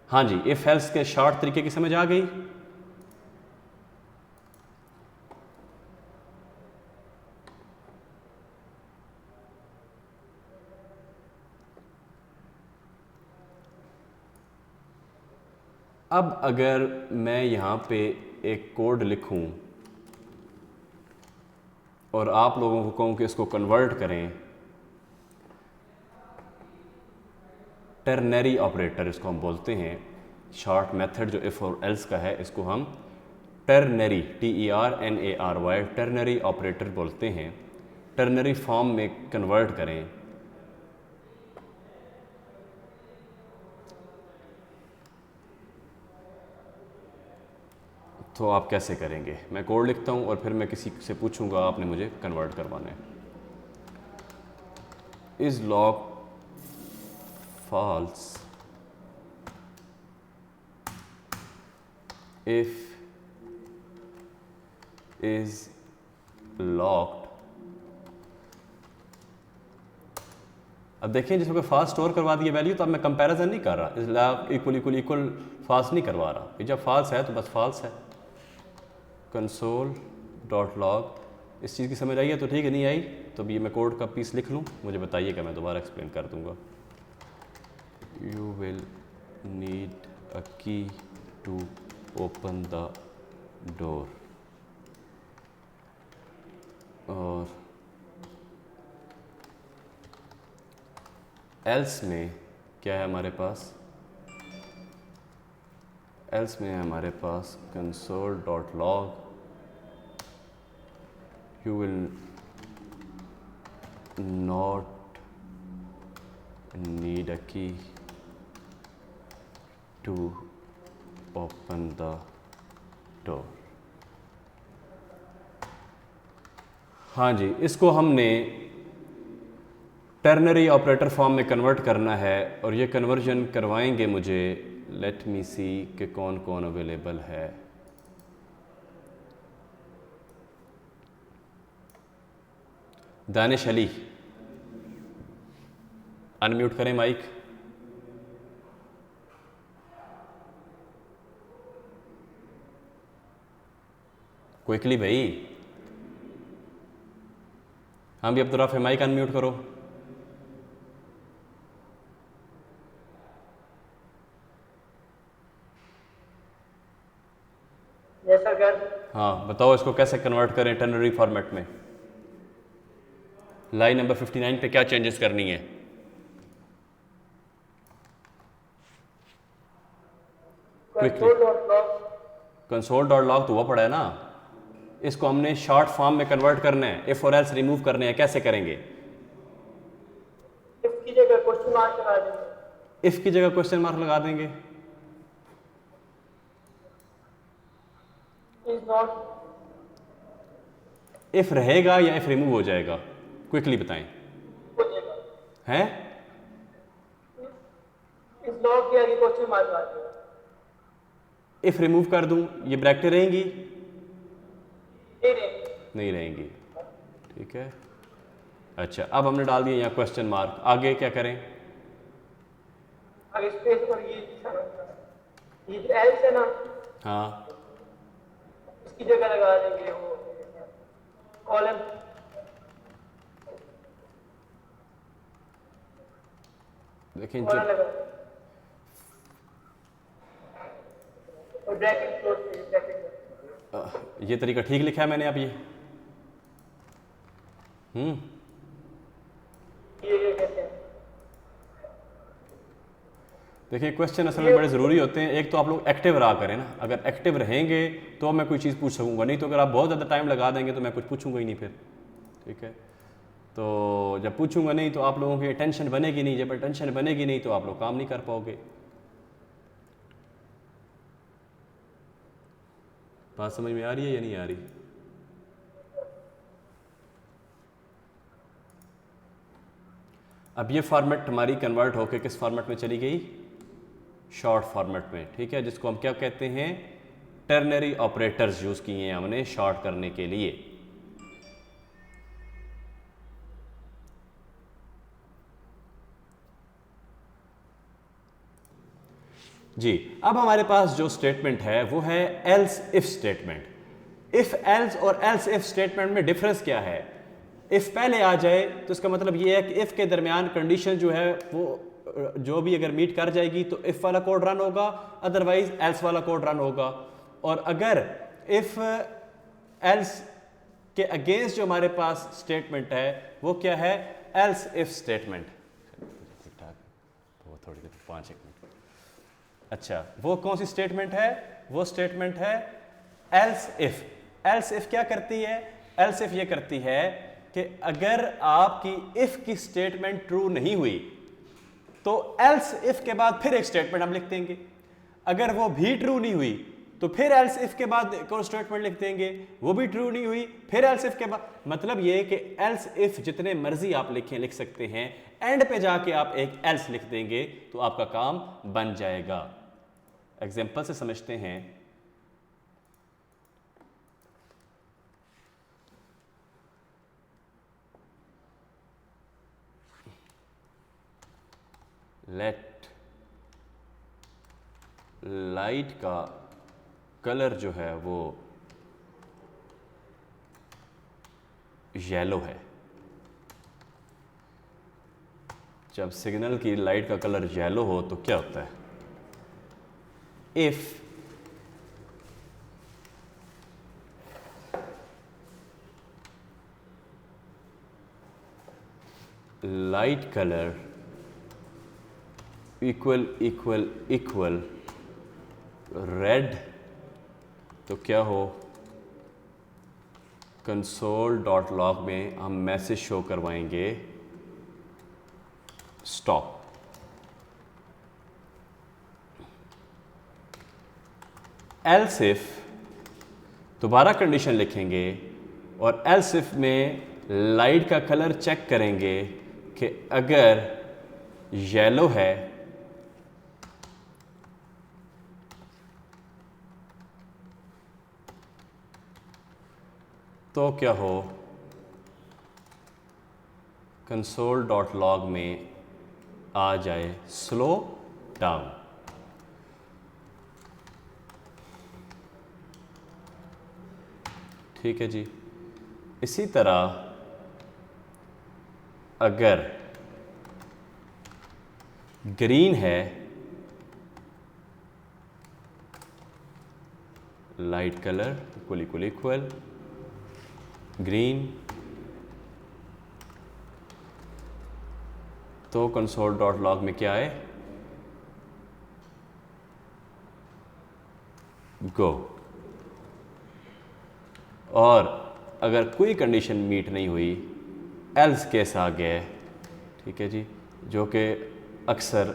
हाँ जी, इफ़ एल्स के शॉर्ट तरीके की समझ आ गई। अब अगर मैं यहाँ पे एक कोड लिखूँ और आप लोगों को कहूँ कि इसको कन्वर्ट करें, टर्नरी ऑपरेटर इसको हम बोलते हैं। शॉर्ट मेथड जो इफ़ और एल्स का है, इसको हम टर्नरी TERNARY टर्नरी ऑपरेटर बोलते हैं। टर्नरी फॉर्म में कन्वर्ट करें तो आप कैसे करेंगे? मैं कोड लिखता हूँ और फिर मैं किसी से पूछूंगा, आपने मुझे कन्वर्ट करवाना है। Is log false if is locked। अब देखिए, जिसमें फास्ट स्टोर करवा दिया वैल्यू, तो अब मैं कंपैरिजन नहीं कर रहा, इस log equal equal equal fast नहीं करवा रहा। ये जब फाल्स है तो बस फाल्स है। कंसोल डॉट लॉग, इस चीज़ की समझ आई है तो ठीक है, नहीं आई तो भी ये मैं कोड का पीस लिख लूँ, मुझे बताइएगा, मैं दोबारा एक्सप्लेन कर दूँगा। You will need a key to open the door। और else में क्या है हमारे पास? else में है हमारे पास console.log। You will not need a key to open the door। हाँ जी, इसको हमने टर्नरी ऑपरेटर फॉर्म में कन्वर्ट करना है और ये कन्वर्जन करवाएंगे मुझे। लेट मी सी कि कौन कौन अवेलेबल है। दानिश अली, अनम्यूट करें माइक। क्विकली भाई। हाँ भी अब्दुल राफ़ी, माइक अनम्यूट करो। Yes sir. हाँ बताओ, इसको कैसे कन्वर्ट करें टर्नरी फॉर्मेट में? लाइन नंबर 59 पे क्या चेंजेस करनी है? कंसोल डॉट लॉग तो वो पड़ा है ना, इसको हमने शॉर्ट फॉर्म में कन्वर्ट करना है, इफ और एल्स रिमूव करने हैं। कैसे करेंगे? इफ की जगह क्वेश्चन मार्क लगा देंगे। इफ की जगह क्वेश्चन मार्क लगा देंगे। इज नॉट, इफ रहेगा या इफ रिमूव हो जाएगा? क्विकली बताएं। हो जाएगा। हैं? इज नॉट के आगे क्वेश्चन मार्क लगा देंगे। इफ रिमूव कर दूं, ये ब्रैकेटें रहेंगी? नहीं रहेंगे। नहीं रहेंगी। ठीक है, अच्छा अब हमने डाल दिया यहाँ क्वेश्चन मार्क, आगे क्या करें? आगे स्पेस पर ये जो एल्स है ना, हाँ इसकी जगह लगा देंगे वो कॉलम। देखें कॉलम जब लगा और ब्रैकेट क्लोज कीजिए, ब्रैकेट। ये तरीका ठीक लिखा है मैंने अब ये? ये कहते हैं। देखिए, क्वेश्चन असल में बड़े ज़रूरी होते हैं। एक तो आप लोग एक्टिव रहा करें ना, अगर एक्टिव रहेंगे तो मैं कोई चीज़ पूछ सकूँगा, नहीं तो अगर आप बहुत ज़्यादा टाइम लगा देंगे तो मैं कुछ पूछूंगा ही नहीं फिर। ठीक है, तो जब पूछूंगा नहीं तो आप लोगों की टेंशन बनेगी नहीं, जब टेंशन बनेगी नहीं तो आप लोग काम नहीं कर पाओगे। बात समझ में आ रही है या नहीं आ रही? अब ये फॉर्मेट हमारी कन्वर्ट होकर किस फॉर्मेट में चली गई? शॉर्ट फॉर्मेट में, ठीक है, जिसको हम क्या कहते हैं? टर्नरी ऑपरेटर्स यूज़ किए हैं हमने शॉर्ट करने के लिए। जी, अब हमारे पास जो स्टेटमेंट है वो है else if statement. If else और एल्स इफ स्टेटमेंट में डिफरेंस क्या है? इफ पहले आ जाए तो इसका मतलब ये है कि इफ के दरमियान कंडीशन जो है वो जो भी अगर मीट कर जाएगी तो इफ वाला कोड रन होगा, अदरवाइज एल्स वाला कोड रन होगा। और अगर इफ एल्स के अगेंस्ट जो हमारे पास स्टेटमेंट है वो क्या है? Else if statement. ठीक ठाक, वो थोड़ी देर 5-1 मिनट। अच्छा, वो कौन सी स्टेटमेंट है? वो स्टेटमेंट है एल्स इफ। एल्स इफ क्या करती है? एल्स इफ ये करती है कि अगर आपकी इफ की स्टेटमेंट ट्रू नहीं हुई तो एल्स इफ के बाद फिर एक स्टेटमेंट हम लिख देंगे। अगर वो भी ट्रू नहीं हुई तो फिर एल्स इफ के बाद एक और स्टेटमेंट लिख देंगे, वो भी ट्रू नहीं हुई फिर एल्स इफ के बाद। मतलब ये कि एल्स इफ जितने मर्जी आप लिख सकते हैं, एंड पे जाके आप एक एल्स लिख देंगे तो आपका काम बन जाएगा। एग्जाम्पल से समझते हैं। लेट लाइट का कलर जो है वो येलो है। जब सिग्नल की लाइट का कलर येलो हो तो क्या होता है? If light colour equal red तो क्या हो? कंसोल डॉट लॉग में हम मैसेज शो करवाएंगे स्टॉप। एल्स इफ दोबारा कंडीशन लिखेंगे और एल्स इफ में लाइट का कलर चेक करेंगे कि अगर येलो है तो क्या हो? कंसोल डॉट लॉग में आ जाए स्लो डाउन। ठीक है जी। इसी तरह अगर ग्रीन है, लाइट कलर इक्वल ग्रीन, तो कंसोल डॉट लॉग में क्या है? गो। और अगर कोई कंडीशन मीट नहीं हुई, एल्स केस आ गया है। ठीक है जी, जो कि अक्सर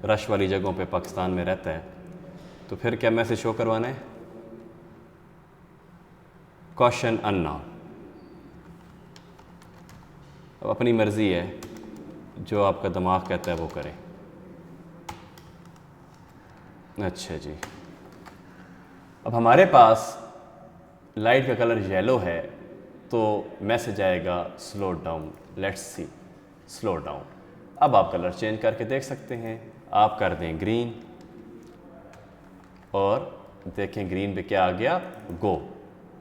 रश वाली जगहों पे पाकिस्तान में रहता है। तो फिर क्या मैसेज शो करवाना है? Caution unknown. अब अपनी मर्ज़ी है, जो आपका दिमाग कहता है वो करें। अच्छा जी, अब हमारे पास लाइट का कलर येलो है तो मैसेज आएगा slow down. Let's see slow down. अब आप कलर चेंज करके देख सकते हैं। आप कर दें ग्रीन और देखें ग्रीन पे क्या आ गया? गो।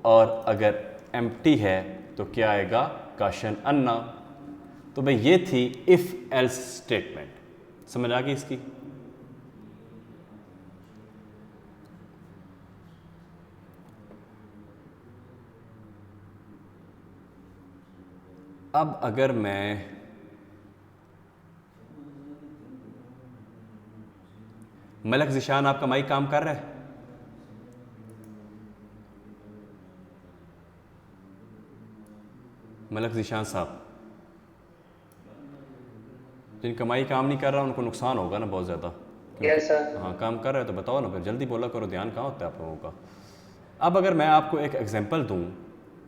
और अगर एम्प्टी है तो क्या आएगा? Caution unknown. तो भाई ये थी इफ एल्स स्टेटमेंट। समझ आ गई इसकी? अब अगर मैं मलक ज़िशान, आपका माइक काम कर रहा है? मलक ज़िशान साहब, जिनका माइक काम नहीं कर रहा उनको नुकसान होगा ना बहुत ज़्यादा। Yes sir. हाँ, काम कर रहे हो तो बताओ ना, फिर जल्दी बोला करो, ध्यान कहाँ होता है आप लोगों का। अब अगर मैं आपको एक एग्जांपल दूं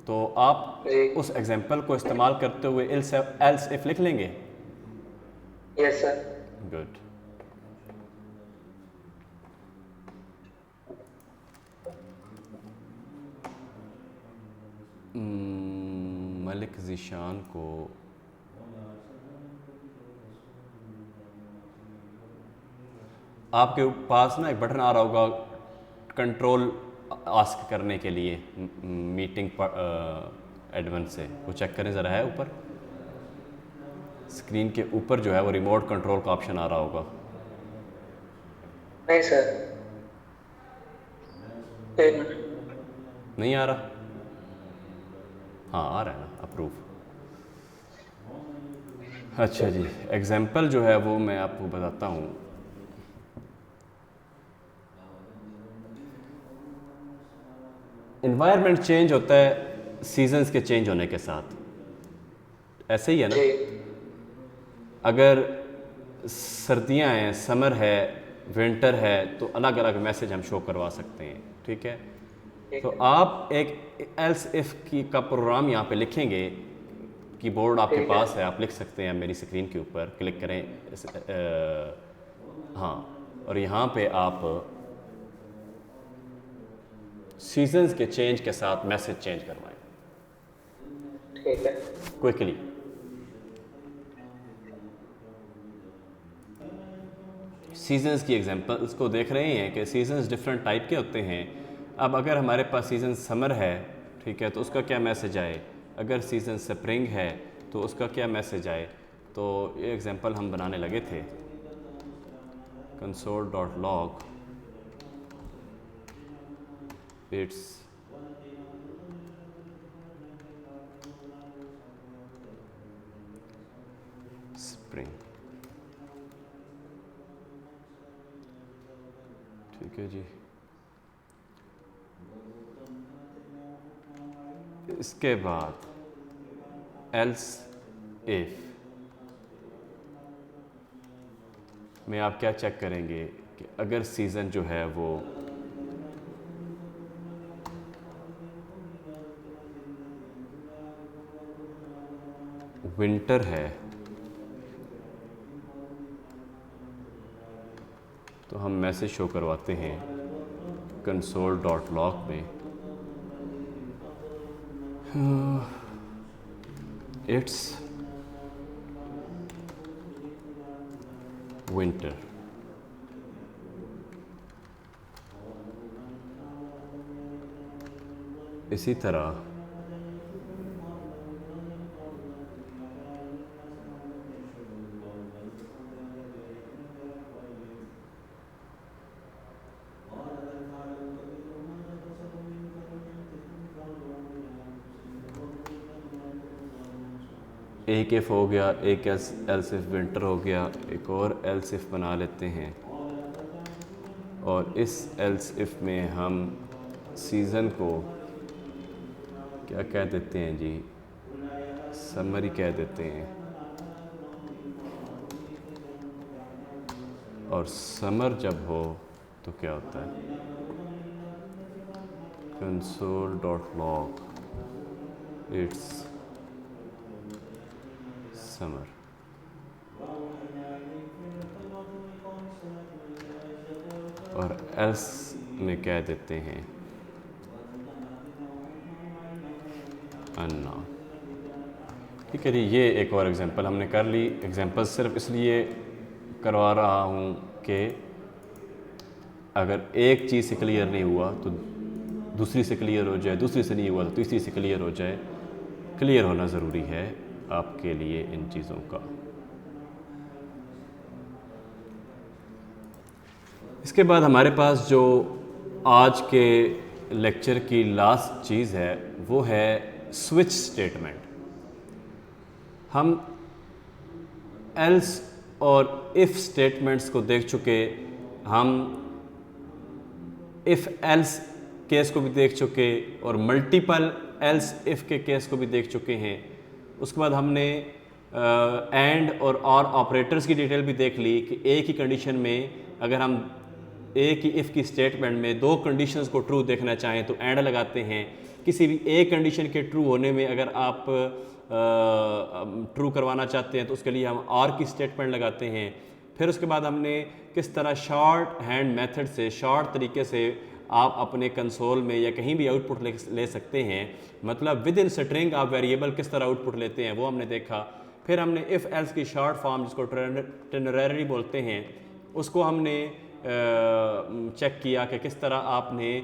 तो आप जी। उस एग्जांपल को इस्तेमाल करते हुए एल्स इफ लिख लेंगे। Yes, sir. Good. Malik Zeeshan को आपके पास ना एक बटन आ रहा होगा कंट्रोल आस्क करने के लिए मीटिंग एडमिन से, वो चेक करें ज़रा, है ऊपर स्क्रीन के ऊपर जो है वो रिमोट कंट्रोल का ऑप्शन आ रहा होगा। नहीं सर, एक मिनट। नहीं आ रहा? हाँ आ रहा है ना, अप्रूव। अच्छा जी, एग्जाम्पल जो है वो मैं आपको बताता हूँ। इन्वायरमेंट चेंज होता है सीजन्स के चेंज होने के साथ, ऐसे ही है ना। जी। अगर सर्दियाँ हैं, समर है, विंटर है, तो अलग अलग मैसेज हम शो करवा सकते हैं, ठीक है। ठीक तो है। आप एक एल्स इफ़ की का प्रोग्राम यहाँ पे लिखेंगे, कीबोर्ड आपके ठीक है। पास है, आप लिख सकते हैं मेरी स्क्रीन के ऊपर क्लिक करें हाँ, और यहाँ पे आप सीजन्स के चेंज के साथ मैसेज चेंज करवाएं ठीक है। क्विकली। सीजन्स की एग्जांपल्स को देख रहे हैं कि सीजन्स डिफरेंट टाइप के होते हैं। अब अगर हमारे पास सीज़न समर है, ठीक है, तो उसका क्या मैसेज आए। अगर सीज़न स्प्रिंग है तो उसका क्या मैसेज आए। तो ये एग्जांपल हम बनाने लगे थे। console.log इट्स स्प्रिंग, ठीक है जी। इसके बाद एल्स इफ में आप क्या चेक करेंगे कि अगर सीज़न जो है वो विंटर है तो हम मैसेज शो करवाते हैं console.log में इट्स विंटर। इसी तरह एक इफ़ हो गया, एक एल्स इफ विंटर हो गया, एक और एल्स इफ बना लेते हैं। और इस एल्स इफ में हम सीज़न को क्या कह देते हैं जी, समर ही कह देते हैं। और समर जब हो तो क्या होता है, console.log इट्स समर। और एल्स में कह देते हैं अन्ना। ठीक है जी, ये एक और एग्जांपल हमने कर ली। एग्जांपल सिर्फ इसलिए करवा रहा हूँ कि अगर एक चीज़ से क्लियर नहीं हुआ तो दूसरी से क्लियर हो जाए, दूसरी से नहीं हुआ तो तीसरी से क्लियर हो जाए। क्लियर होना ज़रूरी है आपके लिए इन चीज़ों का। इसके बाद हमारे पास जो आज के लेक्चर की लास्ट चीज़ है वो है स्विच स्टेटमेंट। हम एल्स और इफ़ स्टेटमेंट्स को देख चुके, हम इफ़ एल्स केस को भी देख चुके और मल्टीपल एल्स इफ़ के केस को भी देख चुके हैं। उसके बाद हमने एंड और ऑपरेटर्स की डिटेल भी देख ली कि एक ही कंडीशन में अगर हम एक ही इफ़ की स्टेटमेंट में दो कंडीशंस को ट्रू देखना चाहें तो एंड लगाते हैं। किसी भी एक कंडीशन के ट्रू होने में अगर आप ट्रू करवाना चाहते हैं तो उसके लिए हम आर की स्टेटमेंट लगाते हैं। फिर उसके बाद हमने किस तरह शॉर्ट हैंड मेथड से, शॉर्ट तरीके से आप अपने कंसोल में या कहीं भी आउटपुट ले सकते हैं, मतलब विद इन स्ट्रिंग आप वेरिएबल किस तरह आउटपुट लेते हैं वो हमने देखा। फिर हमने इफ़ एल्स की शॉर्ट फॉर्म जिसको टेनररी बोलते हैं उसको हमने चेक किया कि किस तरह आपने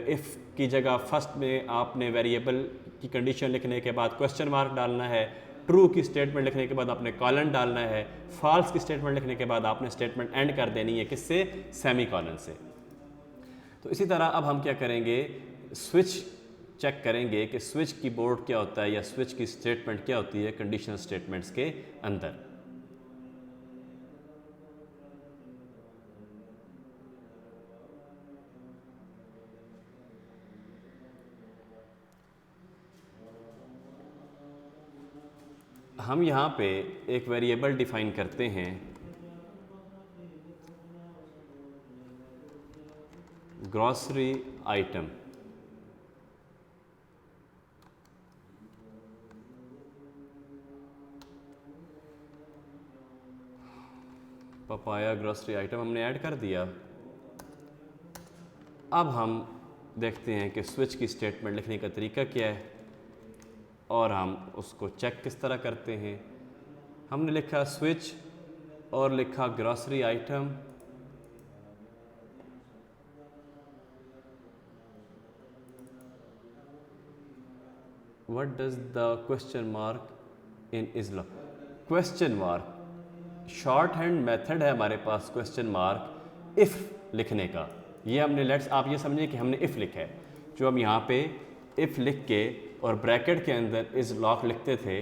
इफ़ की जगह फर्स्ट में आपने वेरिएबल की कंडीशन लिखने के बाद क्वेश्चन मार्क डालना है, ट्रू की स्टेटमेंट लिखने के बाद आपने कॉलन डालना है, फॉल्स की स्टेटमेंट लिखने के बाद आपने स्टेटमेंट एंड कर देनी है किससे, सेमी कॉलन से। तो इसी तरह अब हम क्या करेंगे, स्विच चेक करेंगे कि स्विच की बोर्ड क्या होता है या स्विच की स्टेटमेंट क्या होती है कंडीशनल स्टेटमेंट्स के अंदर। हम यहाँ पे एक वेरिएबल डिफाइन करते हैं grocery item. Papaya grocery item हमने ऐड कर दिया। अब हम देखते हैं कि स्विच की स्टेटमेंट लिखने का तरीका क्या है और हम उसको चेक किस तरह करते हैं। हमने लिखा स्विच और लिखा grocery item, what does the question mark in is law, question mark short hand method है हमारे पास क्वेश्चन मार्क इफ़ लिखने का। ये हमने लेट्स आप ये समझें कि हमने इफ़ लिखा है, जो हम यहाँ पे इफ़ लिख के और ब्रैकेट के अंदर इज़ लॉक लिखते थे,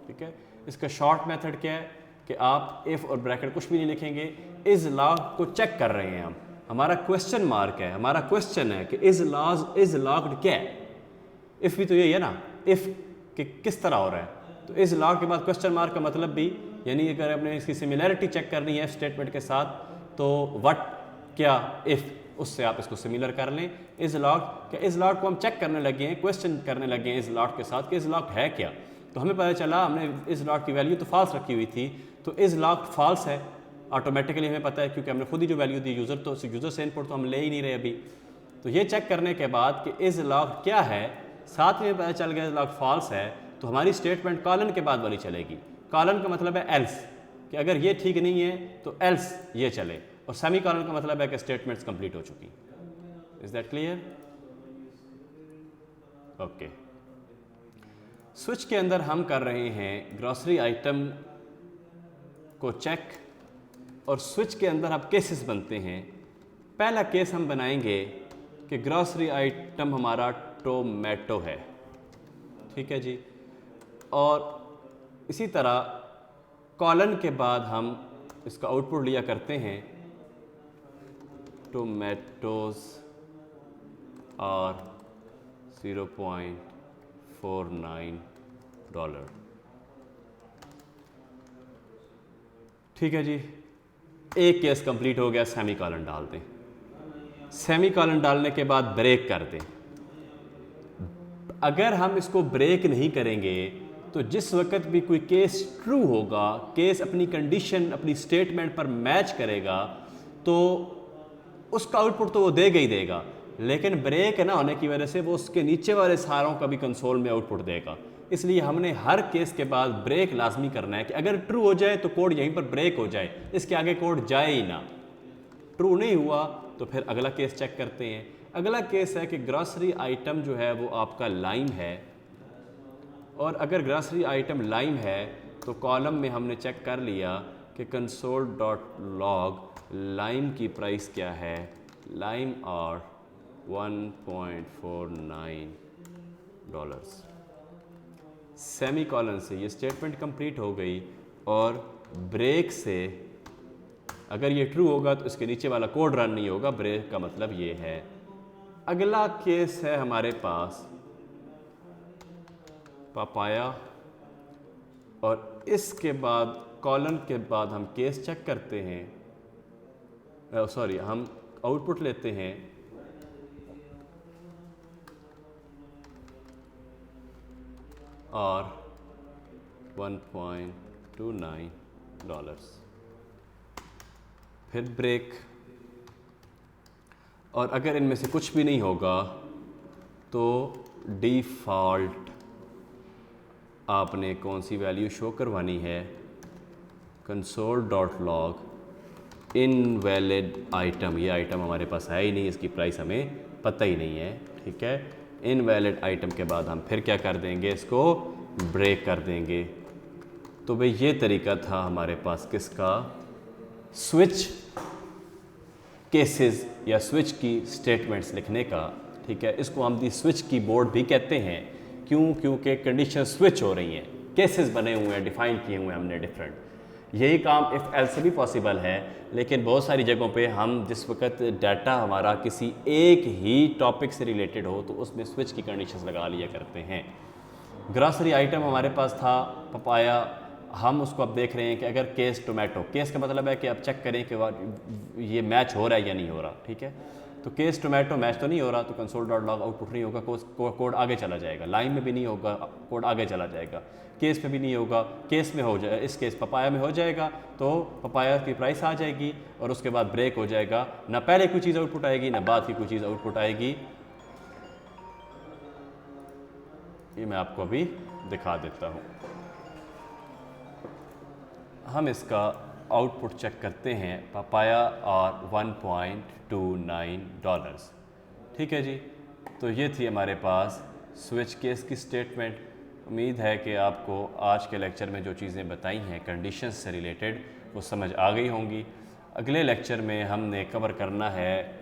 ठीक है। इसका शॉर्ट मेथड क्या है कि आप इफ़ और ब्रैकेट कुछ भी नहीं लिखेंगे, इज़ लॉक को चेक कर रहे हैं हम, हमारा क्वेश्चन मार्क है, हमारा क्वेश्चन है कि इज़ लॉक्ड क्या है। इफ़ भी तो यही है ना, इफ़ कि किस तरह हो रहा है, तो इज़ लॉक के बाद क्वेश्चन मार्क का मतलब भी, यानी अगर आपने इसकी सिमिलैरिटी चेक करनी है स्टेटमेंट के साथ तो व्हाट क्या इफ़, उससे आप इसको सिमिलर कर लें। इज़ लॉक्ड, क्या इज़ लॉक्ड को हम चेक करने लगे हैं, क्वेश्चन करने लगे हैं इज़ लॉक्ड के साथ कि इज़ लॉक्ड है क्या। तो हमें पता चला हमने इज़ लॉक्ड की वैल्यू तो फॉल्स रखी हुई थी, तो इज़ लॉक्ड फॉल्स है ऑटोमेटिकली, हमें पता है क्योंकि हमने खुद ही जो वैल्यू दी यूज़र से इनपुट तो हम ले ही नहीं रहे अभी। तो ये चेक करने के बाद कि इज़ लॉक्ड क्या है, साथ में पता चल गया इज़ लॉक्ड फॉल्स है, तो हमारी स्टेटमेंट कॉलन के बाद वाली चलेगी। कॉलन का मतलब है एल्स, कि अगर ये ठीक नहीं है तो एल्स ये चले, और सेमी कॉलन का मतलब है कि स्टेटमेंट्स कंप्लीट हो चुकी। Is that clear? Okay. Switch के अंदर हम कर रहे हैं ग्रॉसरी आइटम को चेक, और स्विच के अंदर अब केसेस बनते हैं। पहला केस हम बनाएंगे कि ग्रॉसरी आइटम हमारा टोमेटो है, ठीक है जी, और इसी तरह कॉलन के बाद हम इसका आउटपुट लिया करते हैं टोमेटोज और $0.49। ठीक है जी, एक केस कंप्लीट हो गया, सेमी कॉलन डाल दें। सेमी कॉलन डालने के बाद ब्रेक कर दें। अगर हम इसको ब्रेक नहीं करेंगे तो जिस वक्त भी कोई केस ट्रू होगा, केस अपनी कंडीशन अपनी स्टेटमेंट पर मैच करेगा, तो उसका आउटपुट तो वो देगा ही देगा, लेकिन ब्रेक ना होने की वजह से वो उसके नीचे वाले सारों का भी कंसोल में आउटपुट देगा। इसलिए हमने हर केस के बाद ब्रेक लाजमी करना है कि अगर ट्रू हो जाए तो कोड यहीं पर ब्रेक हो जाए, इसके आगे कोड जाए ही ना। ट्रू नहीं हुआ तो फिर अगला केस चेक करते हैं। अगला केस है कि ग्रॉसरी आइटम जो है वो आपका लाइम है, और अगर ग्रॉसरी आइटम लाइम है तो कॉलम में हमने चेक कर लिया कि console.log लाइम की प्राइस क्या है, लाइम और $1.49। सेमी कॉलन से ये स्टेटमेंट कंप्लीट हो गई, और ब्रेक से अगर ये ट्रू होगा तो इसके नीचे वाला कोड रन नहीं होगा, ब्रेक का मतलब ये है। अगला केस है हमारे पास पपाया, और इसके बाद कॉलन के बाद हम केस चेक करते हैं, हम आउटपुट लेते हैं और $1.29। फिर ब्रेक, और अगर इनमें से कुछ भी नहीं होगा तो डिफ़ॉल्ट आपने कौन सी वैल्यू शो करवानी है, console.log इनवैलिड आइटम। ये आइटम हमारे पास है ही नहीं, इसकी प्राइस हमें पता ही नहीं है, ठीक है। इनवैलिड आइटम के बाद हम फिर क्या कर देंगे, इसको ब्रेक कर देंगे। तो भाई ये तरीका था हमारे पास किसका, स्विच केसेस या स्विच की स्टेटमेंट्स लिखने का, ठीक है। इसको हम दी स्विच की बोर्ड भी कहते हैं, क्यों, क्योंकि कंडीशन स्विच हो रही हैं, केसेस बने हुए हैं, डिफाइन किए हुए हैं हमने डिफरेंट। यही काम इफ़ एल्स से भी पॉसिबल है, लेकिन बहुत सारी जगहों पे हम जिस वक्त डाटा हमारा किसी एक ही टॉपिक से रिलेटेड हो तो उसमें स्विच की कंडीशंस लगा लिया करते हैं। ग्रॉसरी आइटम हमारे पास था पपाया, हम उसको अब देख रहे हैं कि अगर केस टोमेटो, केस का मतलब है कि अब चेक करें कि ये मैच हो रहा है या नहीं हो रहा, ठीक है। तो केस टोमेटो मैच तो नहीं हो रहा, तो console.log आउटपुट नहीं होगा, कोड आगे चला जाएगा। लाइन में भी नहीं होगा, कोड आगे चला जाएगा। केस में भी नहीं होगा, केस में हो जाए, इस केस पपाया में हो जाएगा तो पपाया की प्राइस आ जाएगी और उसके बाद ब्रेक हो जाएगा। ना पहले कोई चीज़ आउटपुट आएगी ना बाद की कोई चीज़ आउटपुट आएगी। ये मैं आपको अभी दिखा देता हूँ। हम इसका आउटपुट चेक करते हैं, पपाया और $1.29, ठीक है जी। तो ये थी हमारे पास स्विच केस की स्टेटमेंट। उम्मीद है कि आपको आज के लेक्चर में जो चीज़ें बताई हैं कंडीशंस से रिलेटेड वो समझ आ गई होंगी। अगले लेक्चर में हमने कवर करना है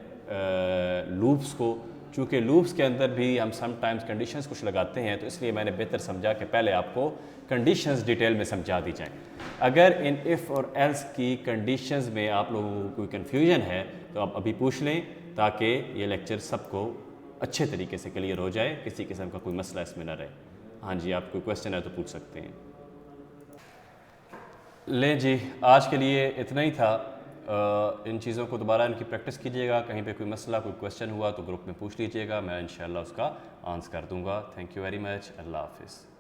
लूप्स को, चूँकि लूप्स के अंदर भी हम समटाइम्स कंडीशंस कुछ लगाते हैं, तो इसलिए मैंने बेहतर समझा कि पहले आपको कंडीशंस डिटेल में समझा दी जाएं। अगर इन इफ़ और एल्स की कंडीशंस में आप लोगों को कोई कन्फ्यूजन है तो आप अभी पूछ लें, ताकि ये लेक्चर सबको अच्छे तरीके से क्लियर हो जाए, किसी किस्म का कोई मसला इसमें ना रहे। हाँ जी, आप कोई क्वेश्चन है तो पूछ सकते हैं। लें जी, आज के लिए इतना ही था। इन चीज़ों को दोबारा इनकी प्रैक्टिस कीजिएगा। कहीं पे कोई मसला, कोई क्वेश्चन हुआ तो ग्रुप में पूछ लीजिएगा, मैं इंशाल्लाह उसका आंसर कर दूंगा। Thank you very much. अल्लाह हाफिज़।